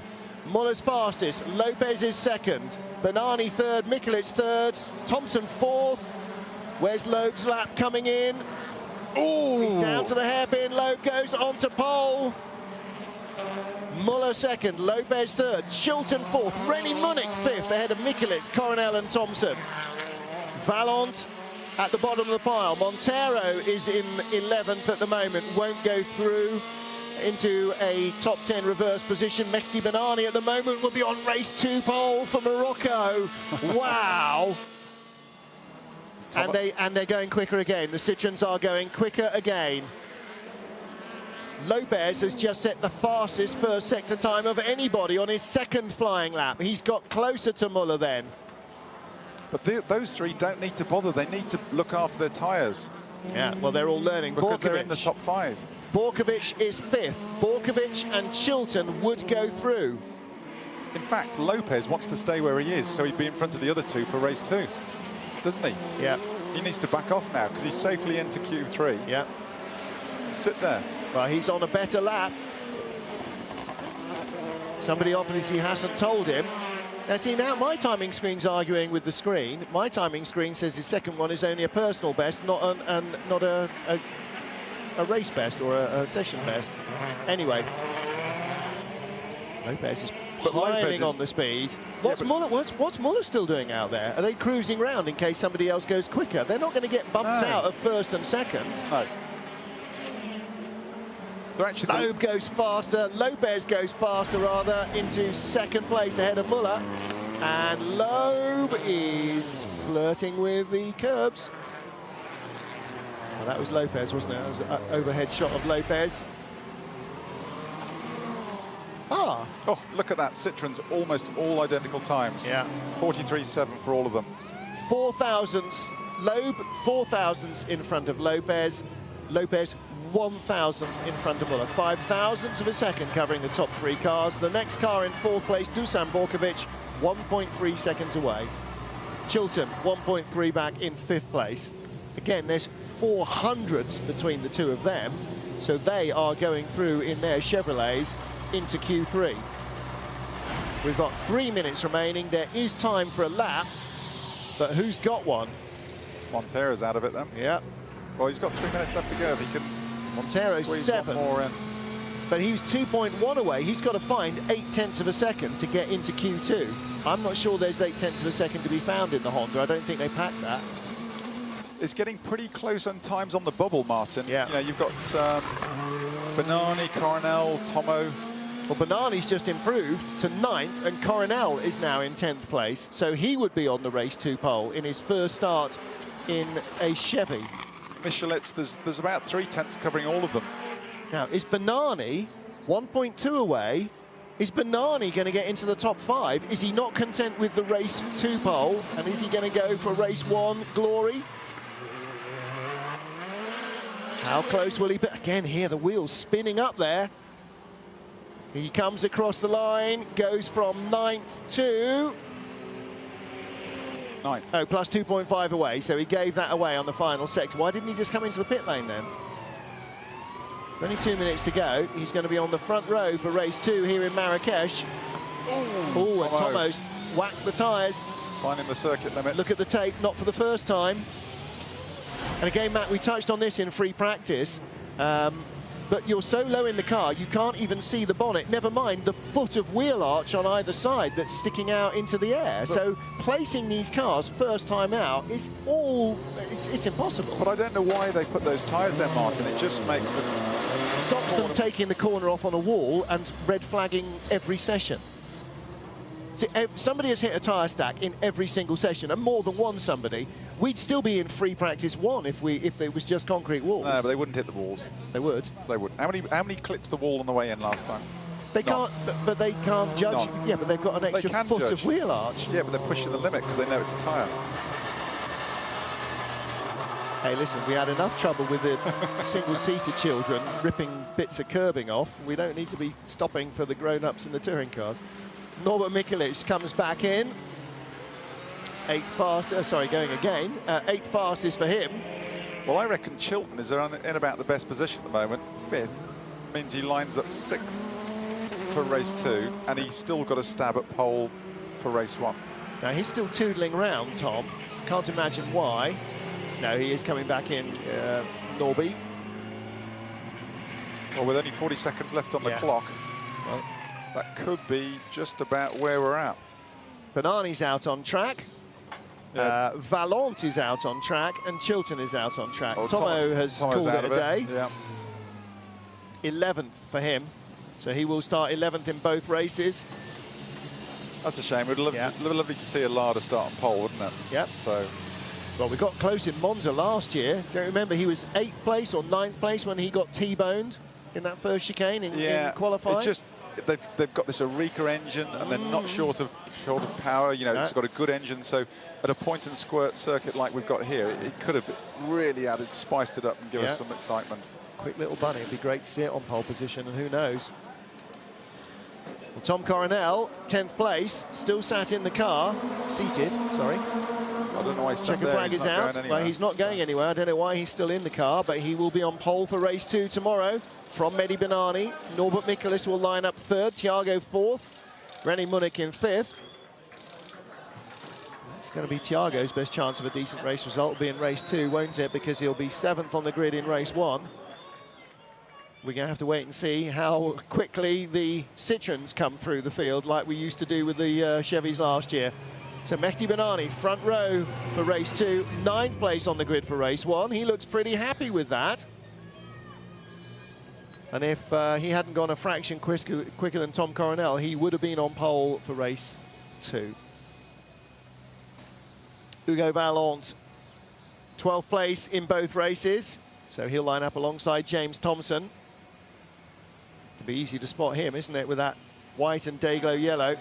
Muller's fastest, Lopez is second, Bennani third, Mikelic third, Thompson fourth. Where's Loeb's lap coming in? Ooh. He's down to the hairpin, Loeb goes on to pole. Muller second, Lopez third, Chilton fourth, Rennie Munich fifth, ahead of Mikelic, Coronel and Thompson. Vaillant at the bottom of the pile. Montero is in 11th at the moment, won't go through into a top 10 reverse position. Mehdi Bennani at the moment will be on race 2 pole for Morocco. Wow. And they're going quicker again. The Citroens are going quicker again. Lopez has just set the fastest first sector time of anybody on his second flying lap. He's got closer to Muller then. But those three don't need to bother. They need to look after their tyres. Yeah, well, they're all learning. Because they're in the top 5. Borkovic is 5th. Borkovic and Chilton would go through. In fact, Lopez wants to stay where he is, so he'd be in front of the other two for race 2, doesn't he? Yeah. He needs to back off now because he's safely into Q3. Yeah. And sit there. Well, he's on a better lap. Somebody obviously hasn't told him. Now, see, now my timing screen's arguing with the screen. My timing screen says his second one is only a personal best, not a race best or a session best. Anyway, Lopez is piling on the speed. What's Muller still doing out there? Are they cruising round in case somebody else goes quicker? They're not going to get bumped out of first and second. No. Loeb goes faster, Lopez goes faster rather, into second place ahead of Muller. And Loeb is flirting with the curbs. Well, that was Lopez, wasn't it? That was an overhead shot of Lopez. Ah. Oh, look at that. Citroen's almost all identical times. Yeah. 43.7 for all of them. 4,000s. Loeb, 4,000s in front of Lopez. Lopez, 1,000th in front of Muller. 5,000ths of a second covering the top 3 cars. The next car in 4th place, Dusan Borkovic, 1.3 seconds away. Chilton, 1.3 back in 5th place. Again, there's 400ths between the two of them, so they are going through in their Chevrolets into Q3. We've got 3 minutes remaining. There is time for a lap, but who's got one? Montero's out of it then. Yeah. Well, he's got 3 minutes left to go. If he can Montero's 7th, more in. but he was 2.1 away. He's got to find 0.8 of a second to get into Q2. I'm not sure there's 0.8 of a second to be found in the Honda. I don't think they packed that. It's getting pretty close on times on the bubble, Martin. Yeah. You know, you've got Bennani, Coronel, Tomo. Well, Bennani's just improved to 9th, and Coronel is now in 10th place, so he would be on the race 2 pole in his first start in a Chevy. Michelet's, there's about 3/10 covering all of them. Now, is Bennani 1.2 away? Is Bennani going to get into the top 5? Is he not content with the race 2 pole? And is he going to go for race 1 glory? How close will he be? Again, here, the wheels spinning up there. He comes across the line, goes from 9th to... 9th. Oh, plus 2.5 away, so he gave that away on the final sector. Why didn't he just come into the pit lane then? Only 2 minutes to go. He's going to be on the front row for race 2 here in Marrakech. Oh, and Tomo's whacked the tyres. Finding the circuit limits. Look at the tape, not for the first time. And again, Matt, we touched on this in free practice. But you're so low in the car, you can't even see the bonnet, never mind the foot of wheel arch on either side that's sticking out into the air. So placing these cars first time out is it's impossible. But I don't know why they put those tyres there, Martin. It just makes them... Stops them taking the corner off on a wall and red flagging every session. See, somebody has hit a tyre stack in every single session, and more than one somebody. We'd still be in free practice 1 if it was just concrete walls. No, but they wouldn't hit the walls. They would. They would. How many clipped the wall on the way in last time? They can't, but they can't judge. None. Yeah, but they've got an extra foot of wheel arch. Yeah, but they're pushing the limit because they know it's a tyre. Hey, listen, we had enough trouble with the single-seater children ripping bits of curbing off. We don't need to be stopping for the grown-ups in the touring cars. Norbert Mikelic comes back in. 8th fastest, sorry, going again. 8th fastest for him. Well, I reckon Chilton is in about the best position at the moment. 5th means he lines up 6th. for race 2, and he's still got a stab at pole for race 1. Now, he's still toodling round, Tom. Can't imagine why. No, he is coming back in, Norby. Well, with only 40 seconds left on the clock, well, that could be just about where we're at. Bennani's out on track. Yeah. Valente is out on track, and Chilton is out on track. Oh, Tomo has called it a day. Yeah. 11th for him, so he will start 11th in both races. That's a shame. It would lovely to see a Lada start on pole, wouldn't it? Yep. So, well, we got close in Monza last year. Don't remember, he was 8th place or 9th place when he got T-boned in that first chicane in qualifying. It just they've got this Eureka engine, and they're not short of power. You know, it's got a good engine. So, at a point and squirt circuit like we've got here, it could have really spiced it up and give us some excitement. Quick little bunny. It'd be great to see it on pole position, and who knows. Well, Tom Coronel, 10th place, still sat in the car, seated, sorry. I don't know why he's sat there. Checker flag is out. Well, he's not going anywhere. I don't know why he's still in the car, but he will be on pole for race 2 tomorrow from Mehdi Bennani. Norbert Michaelis will line up 3rd, Thiago 4th, René Munich in 5th. It's going to be Thiago's best chance of a decent race result, will be in race 2, won't it? Because he'll be 7th on the grid in race 1. We're going to have to wait and see how quickly the Citroens come through the field like we used to do with the Chevys last year. So Mehdi Bennani, front row for race 2, 9th place on the grid for race 1. He looks pretty happy with that. And if he hadn't gone a fraction quicker than Tom Coronel, he would have been on pole for race 2. Hugo Valente, 12th place in both races. So he'll line up alongside James Thompson. It'll be easy to spot him, isn't it, with that white and day-glow yellow.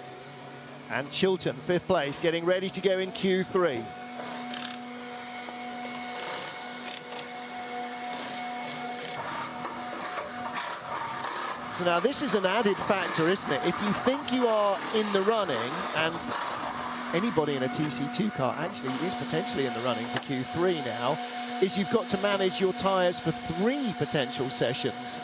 And Chilton, 5th place, getting ready to go in Q3. So now this is an added factor, isn't it? If you think you are in the running, and anybody in a TC2 car actually is potentially in the running for Q3 now, is you've got to manage your tyres for 3 potential sessions.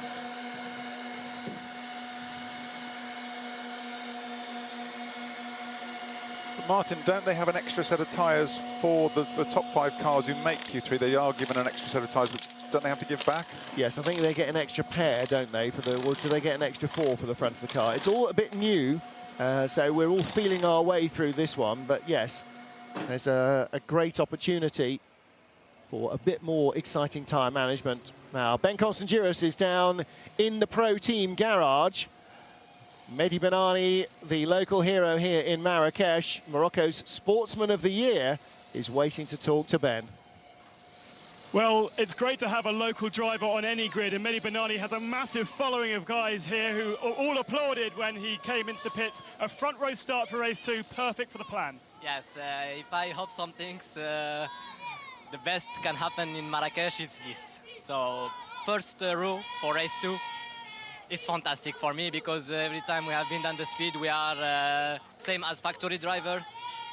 Martin, don't they have an extra set of tyres for the top 5 cars who make Q3? They are given an extra set of tyres, but don't they have to give back? Yes, I think they get an extra pair, don't they? Or do they get an extra 4 for the front of the car? It's all a bit new, so we're all feeling our way through this one. But yes, there's a great opportunity for a bit more exciting tyre management. Now, Ben Constangiros is down in the pro team garage. Mehdi Bennani, the local hero here in Marrakech, Morocco's Sportsman of the Year, is waiting to talk to Ben. Well, it's great to have a local driver on any grid, and Mehdi Bennani has a massive following of guys here who all applauded when he came into the pits. A front row start for race 2, perfect for the plan. Yes, if I hope some things, the best can happen in Marrakech, it's this. So, first row for race 2. It's fantastic for me because every time we have been down the speed, we are same as factory driver.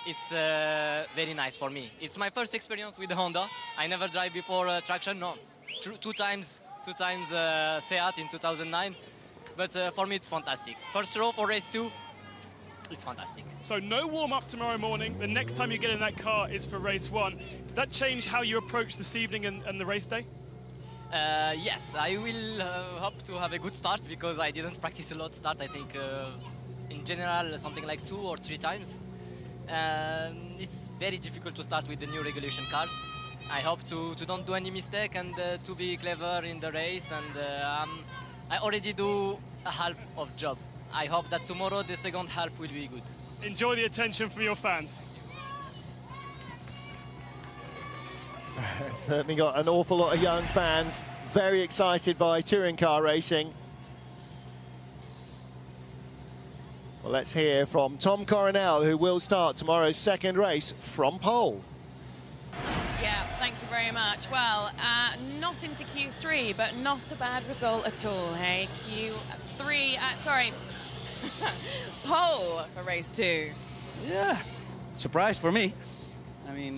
It's very nice for me. It's my first experience with the Honda. I never drive before traction, no. Two times Seat in 2009. But for me, it's fantastic. First row for race 2, it's fantastic. So no warm-up tomorrow morning. The next time you get in that car is for race 1. Does that change how you approach this evening and the race day? Yes, I will hope to have a good start because I didn't practice a lot start. I think in general something like 2 or 3 times. It's very difficult to start with the new regulation cars. I hope to don't do any mistake and to be clever in the race. And I already do a half of job. I hope that tomorrow the second half will be good. Enjoy the attention from your fans. Certainly got an awful lot of young fans very excited by touring car racing. Well, let's hear from Tom Coronel, who will start tomorrow's second race from pole. Yeah, thank you very much. Well, not into Q3, but not a bad result at all, hey? Q3, sorry, pole for race 2. Yeah, surprise for me. I mean,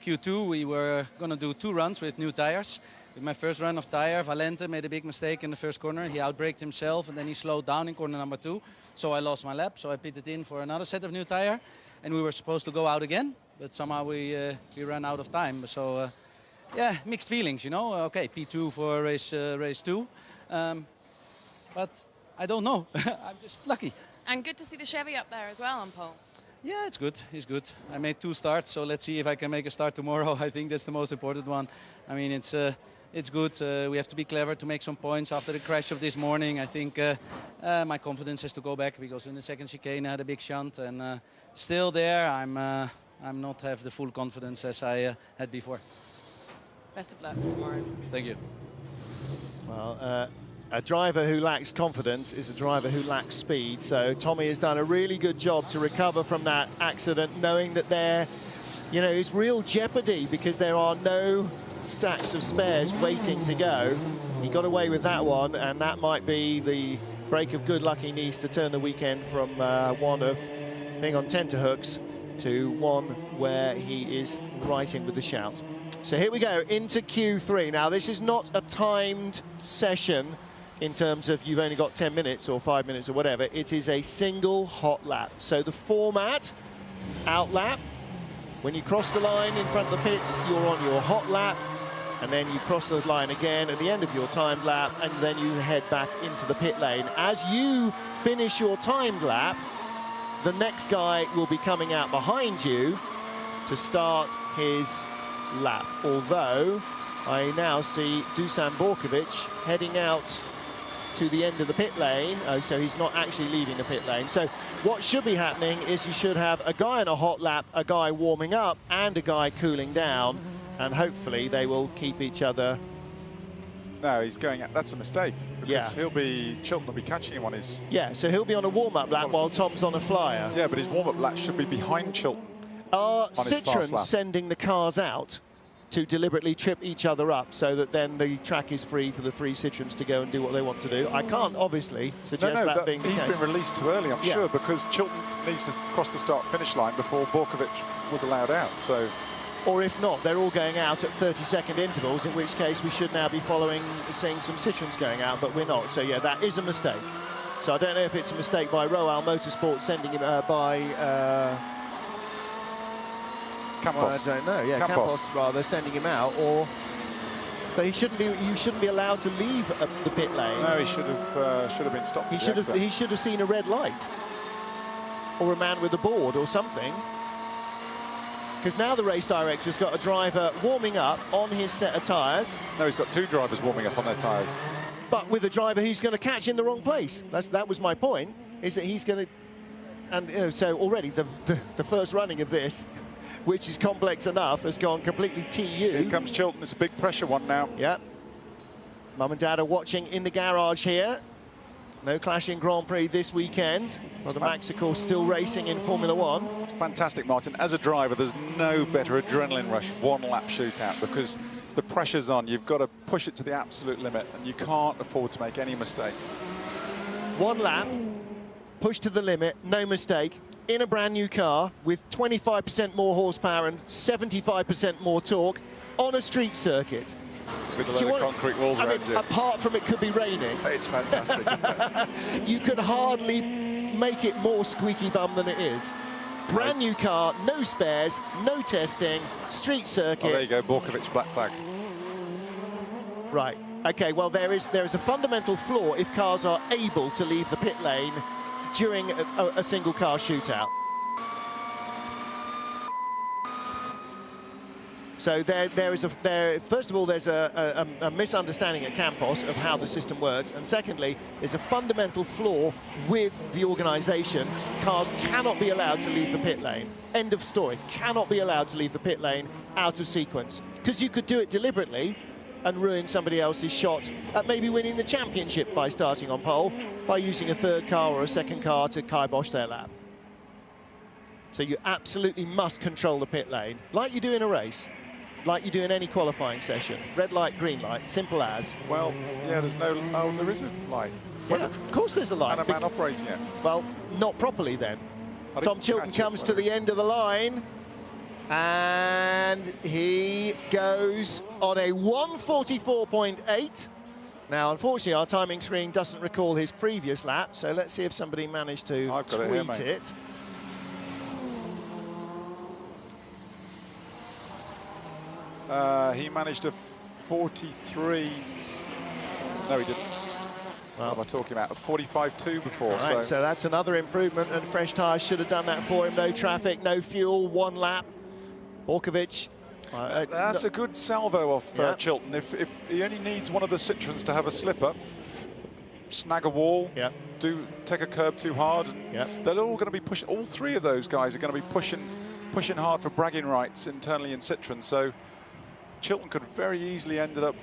Q2, we were going to do 2 runs with new tires. with my first run of tire, Valente made a big mistake in the first corner. He outbraked himself and then he slowed down in corner number 2. So I lost my lap, so I pitted in for another set of new tire. And we were supposed to go out again, but somehow we ran out of time. So yeah, mixed feelings, you know. Okay, P2 for race 2. But I don't know, I'm just lucky. And good to see the Chevy up there as well on pole. Yeah, it's good. He's good. I made 2 starts, so let's see if I can make a start tomorrow. I think that's the most important one. I mean, it's good. We have to be clever to make some points after the crash of this morning. I think my confidence has to go back because in the second chicane I had a big shunt, and still there I'm not have the full confidence as I had before. Best of luck for tomorrow. Thank you. Well, a driver who lacks confidence is a driver who lacks speed. So Tommy has done a really good job to recover from that accident, knowing that there, you know, is real jeopardy because there are no stacks of spares waiting to go. He got away with that one, and that might be the break of good luck he needs to turn the weekend from one of being on tenterhooks to one where he is right in with the shout. So here we go into Q3. Now this is not a timed session in terms of you've only got 10 minutes or 5 minutes or whatever. It is a single hot lap. So the format, out lap, when you cross the line in front of the pits, you're on your hot lap, and then you cross the line again at the end of your timed lap, and then you head back into the pit lane. As you finish your timed lap, the next guy will be coming out behind you to start his lap. Although I now see Dusan Borkovic heading out to the end of the pit lane. Oh, so he's not actually leaving the pit lane. So what should be happening is you should have a guy on a hot lap, a guy warming up, and a guy cooling down, and hopefully they will keep each other. No, he's going out. That's a mistake. Because Yeah. Chilton will be catching him on his... Yeah, so he'll be on a warm-up lap while Tom's on a flyer. Yeah, but his warm-up lap should be behind Chilton. Are on his fast Citroën lap. sending the cars out to deliberately trip each other up so that then the track is free for the 3 Citroëns to go and do what they want to do? I can't obviously suggest that being the he's case. been released too early, I'm sure, because Chilton needs to cross the start-finish line before Borkovic was allowed out. So, or if not, they're all going out at 30-second intervals, in which case we should now be seeing some Citroëns going out, but we're not. So yeah, that is a mistake. So I don't know if it's a mistake by Royal Motorsport sending him Campos. Well, I don't know. Yeah, Campos rather sending him out, or but he shouldn't be. You shouldn't be allowed to leave the pit lane. No, he should have been stopped. He should have seen a red light, or a man with a board or something. Because now the race director's got a driver warming up on his set of tyres. No, he's got 2 drivers warming up on their tyres. But with a driver who's going to catch in the wrong place. That was my point. Is that he's going to, and you know, so already the first running of this, which is complex enough, has gone completely TU. Here comes Chilton. It's a big pressure one now. Yeah. Mum and Dad are watching in the garage here. No clashing Grand Prix this weekend. Well, the Max, of course, still racing in Formula One. It's fantastic, Martin. As a driver, there's no better adrenaline rush, 1-lap shootout, because the pressure's on. You've got to push it to the absolute limit, and you can't afford to make any mistake. 1 lap, push to the limit, no mistake, in a brand new car with 25% more horsepower and 75% more torque on a street circuit. With a load of concrete walls around you. Apart from it could be raining. It's fantastic, isn't it? You could hardly make it more squeaky bum than it is. Brand new car, no spares, no testing, street circuit. Oh, there you go, Borkovic, black flag. Right, okay, well there is a fundamental flaw if cars are able to leave the pit lane during a single car shootout. So first of all, there's a misunderstanding at Campos of how the system works, and secondly, there's a fundamental flaw with the organisation. Cars cannot be allowed to leave the pit lane. End of story. Cannot be allowed to leave the pit lane out of sequence, because you could do it deliberately and ruin somebody else's shot at maybe winning the championship by starting on pole, by using a 3rd car or a 2nd car to kibosh their lap. So you absolutely must control the pit lane, like you do in a race. Like you do in any qualifying session. Red light, green light, simple as. Well, yeah, there is a light. Yeah, of course there's a light. And a man operating it. Well, not properly then. Tom Chilton comes to the end of the line, and he goes on a 1:44.8. Now, unfortunately, our timing screen doesn't recall his previous lap, so let's see if somebody managed to tweet it. He managed a 43. No, he didn't. What am I talking about? A 45.2 before. Right, so that's another improvement, and fresh tyres should have done that for him. No traffic, no fuel, 1 lap. Borkovic. That's a good salvo off Chilton. If he only needs one of the Citroens to have a slip-up, snag a wall, take a curb too hard, and they're all going to be pushing. All 3 of those guys are going to be pushing hard for bragging rights internally in Citroen. So Chilton could very easily ended up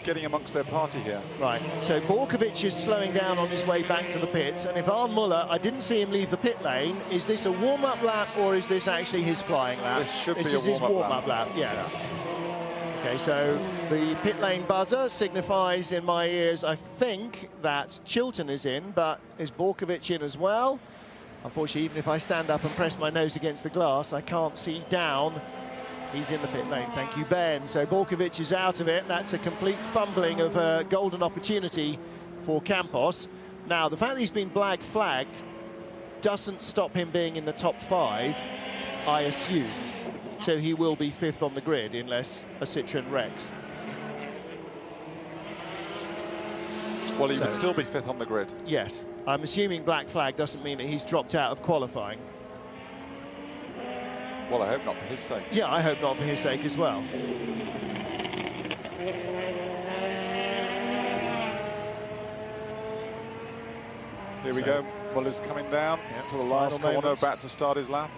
getting amongst their party here. Right, so Borkovic is slowing down on his way back to the pits, and Ivan Muller, I didn't see him leave the pit lane. Is this a warm-up lap, or is this actually his flying lap? This should be a his warm-up lap. Yeah. Okay, so the pit lane buzzer signifies in my ears, I think, that Chilton is in, but is Borkovic in as well? Unfortunately, even if I stand up and press my nose against the glass, I can't see down. He's in the pit lane, thank you, Ben. So Borkovic is out of it. That's a complete fumbling of a golden opportunity for Campos. Now, the fact that he's been black flagged doesn't stop him being in the top 5, I assume. So he will be 5th on the grid unless a Citroen wrecks. Well, he would still be 5th on the grid. Yes, I'm assuming black flag doesn't mean that he's dropped out of qualifying. Well, I hope not for his sake. Yeah, I hope not for his sake as well. Here we go. Muller's coming down to the last corner, about to start his lap.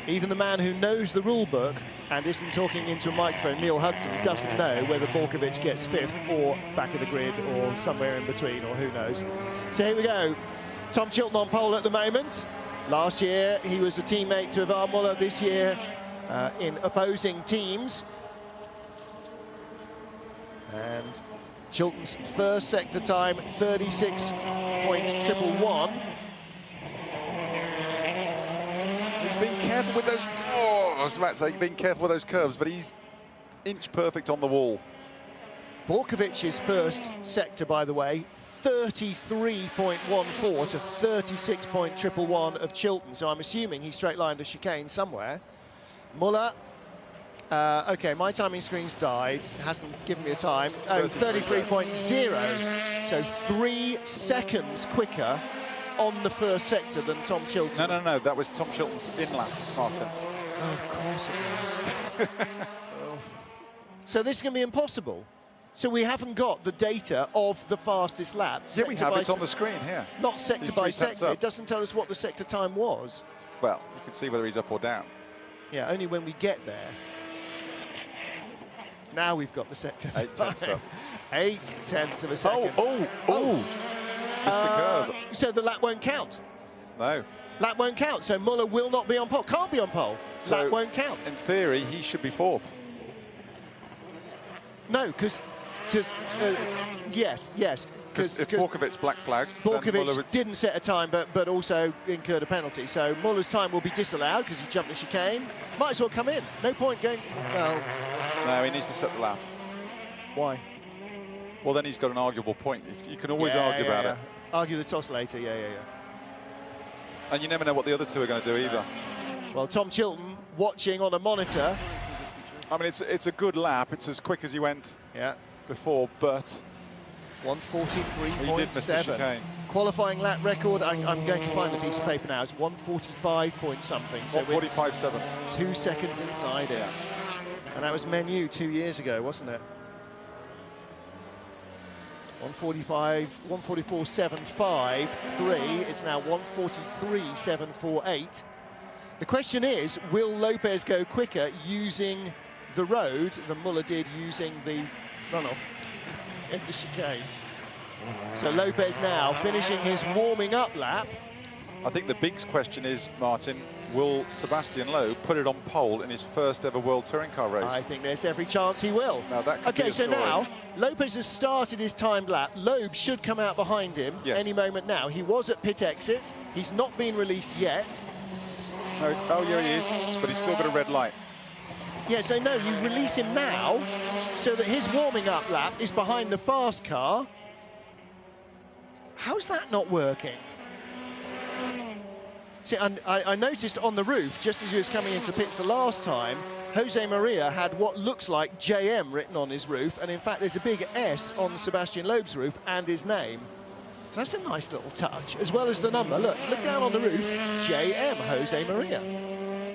Even the man who knows the rule book and isn't talking into a microphone, Neil Hudson, doesn't know whether Borkovic gets 5th or back of the grid or somewhere in between, or who knows. So here we go. Tom Chilton on pole at the moment. Last year, he was a teammate to Ivan Muller. This year, in opposing teams. And Chilton's first sector time, 36.111. He's been careful with those... Oh, I was about to say, being careful with those curves, but he's inch perfect on the wall. Borkovic's first sector, by the way, 33.14 to 36.111 of Chilton. So I'm assuming he straight-lined a chicane somewhere. Muller, okay, my timing screen's died. It hasn't given me a time. Oh, 33.0. So 3 seconds quicker on the first sector than Tom Chilton. No, that was Tom Chilton's in-lap, Martin. Oh, of course it was. Oh. So this is going to be impossible. So we haven't got the data of the fastest lap. Yeah, we have. It's on the screen here. Not sector by sector. It doesn't tell us what the sector time was. Well, you can see whether he's up or down. Yeah, only when we get there. Now we've got the sector time. 8/10 up. 8/10 of a second. Oh! Missed the curve. So the lap won't count. No. Lap won't count. So Muller will not be on pole. Can't be on pole. So lap won't count. In theory, he should be 4th. No, because yes. Because if Borkovic's black flagged, Borkovic didn't set a time, but also incurred a penalty. So Muller's time will be disallowed because he jumped the chicane. Might as well come in. No point going. Well, no, he needs to set the lap. Why? Well, then he's got an arguable point. You can always argue about it. Argue the toss later. Yeah. And you never know what the other 2 are going to do either. Well, Tom Chilton watching on a monitor. I mean, it's a good lap. It's as quick as he went before, but 1:43.7. Qualifying lap record, I'm going to find the piece of paper now, it's 1:45 point something. So 1:45.7. 2 seconds inside it. And that was Mehdi 2 years ago, wasn't it? 1:44.753. It's now 1:43.748. The question is, will Lopez go quicker using the road than Muller did using the runoff in the chicane? So Lopez now finishing his warming up lap. I think the big question is, Martin, will Sebastian Loeb put it on pole in his first ever World Touring Car race? I think there's every chance he will. Now that could be a story. Now Lopez has started his timed lap. Loeb should come out behind him any moment now. He was at pit exit. He's not been released yet. No, oh yeah, he is, but he's still got a red light. Yeah, so no, you release him now so that his warming up lap is behind the fast car. How's that not working? See, and I noticed on the roof, just as he was coming into the pits the last time, Jose Maria had what looks like JM written on his roof, and in fact there's a big S on Sebastian Loeb's roof and his name. So that's a nice little touch, as well as the number. Look down on the roof, JM, Jose Maria.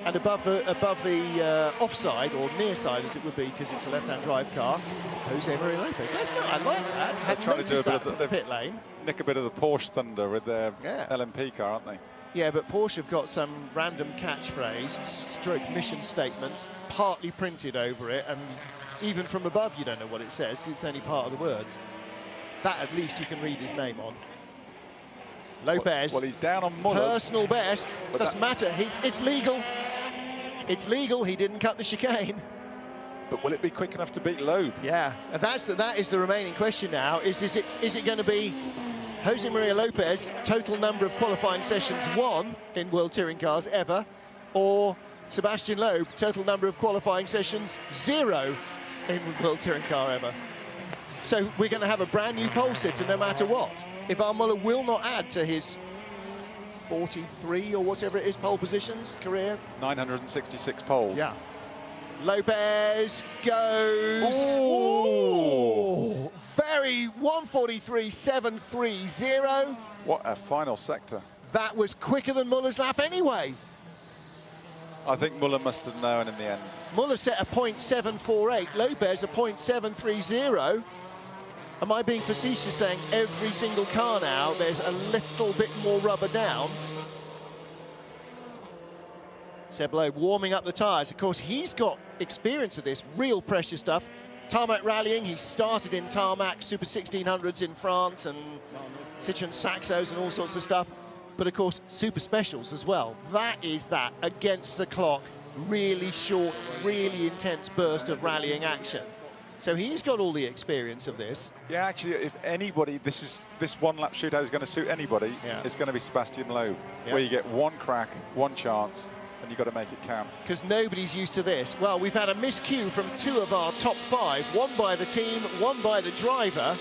And above the offside, or near side as it would be, because it's a left-hand drive car, Jose Maria Lopez. That's not, I like that. They're trying to do a bit of the pit lane. Nick a bit of the Porsche thunder with their LMP car, aren't they? Yeah, but Porsche have got some random catchphrase, stroke mission statement, partly printed over it, and even from above you don't know what it says, it's only part of the words. That at least you can read his name on. Lopez. Well, he's down on Muller. Personal best, doesn't matter, it's legal. It's legal, he didn't cut the chicane. But will it be quick enough to beat Loeb? Yeah, and that is the remaining question now, is it going to be Jose Maria Lopez, total number of qualifying sessions won in World Touring Cars ever, or Sebastian Loeb, total number of qualifying sessions 0 in World Touring Car ever. So we're going to have a brand new pole sitter no matter what. If Muller will not add to his 43 or whatever it is pole positions career. 966 poles. Yeah. Lopez goes. Ooh, very 1:43.730. What a final sector. That was quicker than Muller's lap anyway. I think Muller must have known in the end. Muller set a .748, Lopez a .730. Am I being facetious saying every single car now there's a little bit more rubber down? Seb Loeb warming up the tyres. Of course, he's got experience of this, real pressure stuff. Tarmac rallying, he started in tarmac, Super 1600s in France and Citroën Saxos and all sorts of stuff. But of course, Super Specials as well. That is that against the clock, really short, really intense burst of rallying action. So he's got all the experience of this. Yeah, actually, if anybody, this one-lap shootout is going to suit anybody, it's going to be Sebastian Loeb, where you get one crack, one chance, and you've got to make it count. Because nobody's used to this. Well, we've had a miscue from 2 of our top 5, one by the team, one by the driver,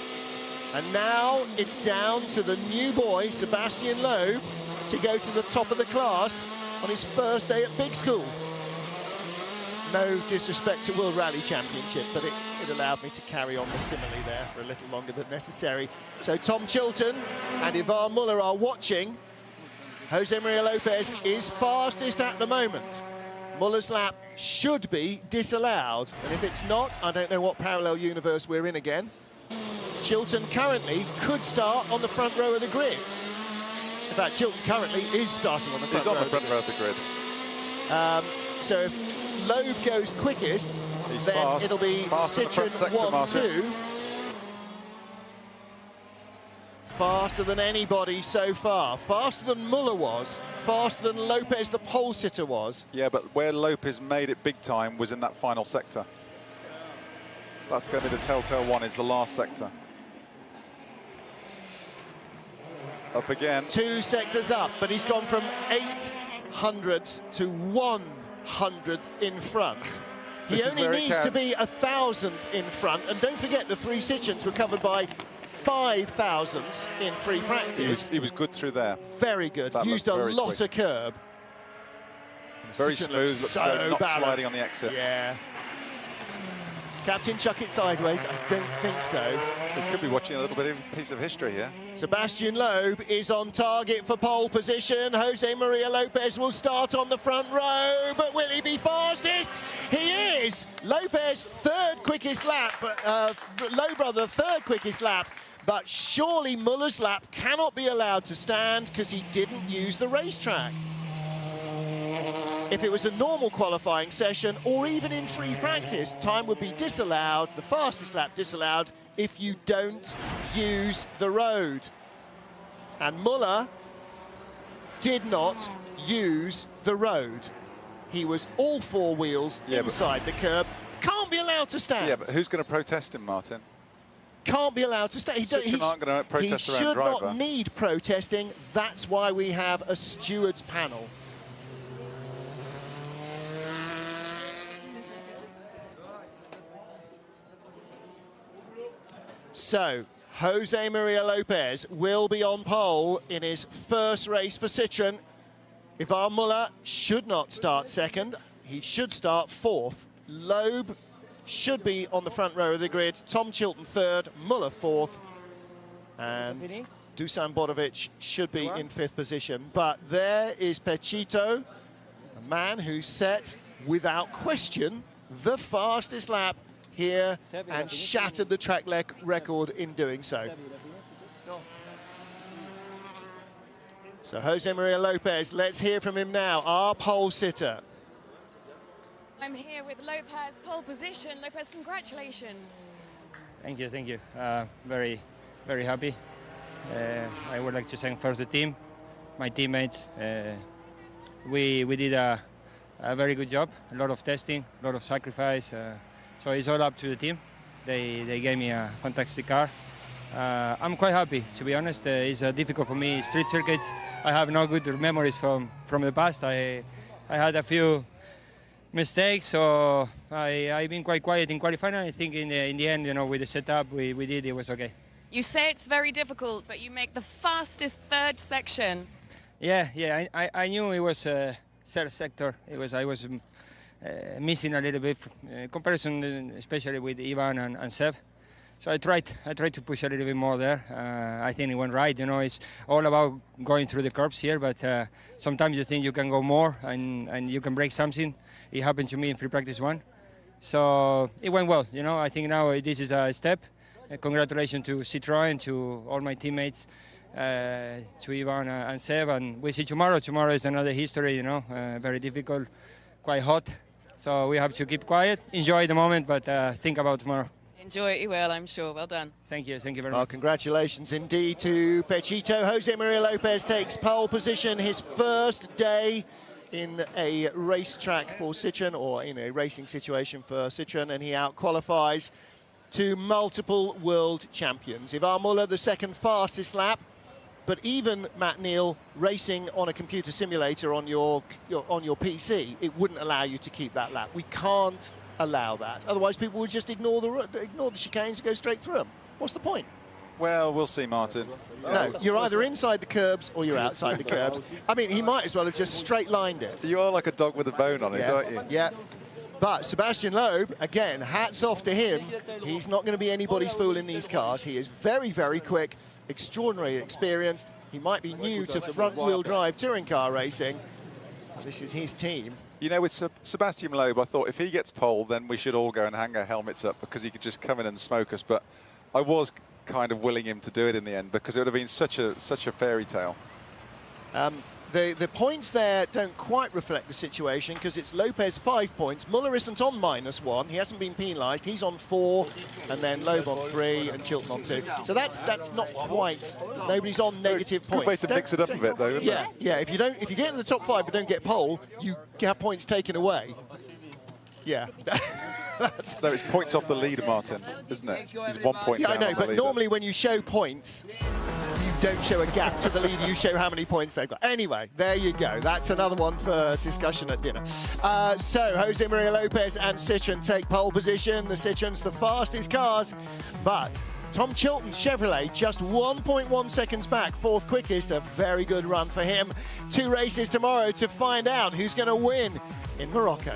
and now it's down to the new boy, Sebastian Loeb, to go to the top of the class on his first day at big school. No disrespect to World Rally Championship, but it allowed me to carry on the simile there for a little longer than necessary. So Tom Chilton and Ivar Muller are watching. Jose Maria Lopez is fastest at the moment. Muller's lap should be disallowed, and if it's not, I don't know what parallel universe we're in again. Chilton currently could start on the front row of the grid. In fact, Chilton currently is starting on the front row. He's on the front row of the grid. So if Loeb goes quickest, then fast. It'll be Citroën 1-2. Faster than anybody so far. Faster than Muller was. Faster than Lopez, the pole sitter, was. Yeah, but where Lopez made it big time was in that final sector. That's going to be the telltale one, is the last sector. Up again. 2 sectors up, but he's gone from 800ths to 100th in front. He only needs to be 1,000th in front, and don't forget the 3 Citroëns were covered by 5,000ths in free practice. He was good through there. Very good. That used a lot quick. of curb. Very smooth, looks so like not balanced. sliding on the exit. Yeah. Captain, chuck it sideways. I don't think so. We could be watching a little bit of a piece of history here. Sebastian Loeb is on target for pole position. Jose Maria Lopez will start on the front row, but will he be fastest? He is! Lopez, 3rd quickest lap, Loeb brother, 3rd quickest lap, but surely Muller's lap cannot be allowed to stand because he didn't use the racetrack. If it was a normal qualifying session, or even in free practice, time would be disallowed, the fastest lap disallowed, if you don't use the road. And Muller did not use the road. He was all 4 wheels inside the curb. Can't be allowed to stand. Yeah, but who's going to protest him, Martin? Can't be allowed to stand. Citroën aren't going to protest their own driver. He should not need protesting. That's why we have a stewards panel. So, Jose Maria Lopez will be on pole in his first race for Citroën. Ivan Muller should not start second. He should start fourth. Loeb should be on the front row of the grid. Tom Chilton third, Muller fourth. And Dusan Bodovic should be in fifth position. But there is Pechito, a man who set, without question, the fastest lap here and shattered the track record in doing so. So Jose Maria Lopez, let's hear from him now, our pole sitter. I'm here with Lopez, pole position. Lopez, congratulations. Thank you, thank you. Very happy. I would like to thank first the team, my teammates. We did a very good job, a lot of testing, a lot of sacrifice. So it's all up to the team. They gave me a fantastic car. I'm quite happy, to be honest. It's difficult for me, street circuits. I have no good memories from the past. I had a few mistakes, so I've been quite quiet in qualifying. I think in the end, you know, with the setup we did, it was okay. You say it's very difficult, but you make the fastest third section. Yeah, I knew it was third sector. I was missing a little bit comparison, especially with Ivan and Seb. So I tried to push a little bit more there. I think it went right. You know, it's all about going through the curves here, but sometimes you think you can go more and you can break something. It happened to me in free practice 1. So it went well. You know, I think now this is a step. Congratulations to Citroën, to all my teammates, to Ivan and Seb, and we see tomorrow. Tomorrow is another history. You know, very difficult, quite hot. So we have to keep quiet, enjoy the moment, but think about tomorrow. Enjoy it, you will, I'm sure. Well done. Thank you very much. Congratulations indeed to Pechito. Jose Maria Lopez takes pole position, his first day in a racetrack for Citroën, or in a racing situation for Citroën, and he out-qualifies to multiple world champions. Ivan Muller, the second fastest lap, but even Matt Neal racing on a computer simulator on your PC, it wouldn't allow you to keep that lap. We can't allow that. Otherwise, people would just ignore the chicanes and go straight through them. What's the point? Well, we'll see, Martin. No, you're either inside the curbs or you're outside the curbs. I mean, he might as well have just straight lined it. You are like a dog with a bone on it, aren't you? Yeah. But Sebastian Loeb, again, hats off to him. He's not going to be anybody's fool in these cars. He is very, very quick, extraordinarily experienced. He might be new to front-wheel drive touring car racing. This is his team. You know, with Sebastian Loeb, I thought if he gets pole, then we should all go and hang our helmets up because he could just come in and smoke us. But I was kind of willing him to do it in the end because it would have been such a fairy tale. The points there don't quite reflect the situation because it's Lopez 5 points. Muller isn't on -1. He hasn't been penalised. He's on 4, and then Loeb on 3 and Chilton on 2. So that's not quite. Nobody's on negative points. Good way to mix it up a bit, though, isn't it? Yeah. If you get in the top 5 but don't get pole, you have points taken away. Yeah. No, it's points off the leader, Martin, isn't it? He's 1 point down. Yeah, I know, but normally when you show points, you don't show a gap to the leader, you show how many points they've got. Anyway, there you go. That's another one for discussion at dinner. So, Jose Maria Lopez and Citroën take pole position. The Citroën's the fastest cars, but Tom Chilton's Chevrolet just 1.1 seconds back, fourth quickest. A very good run for him. 2 races tomorrow to find out who's going to win in Morocco.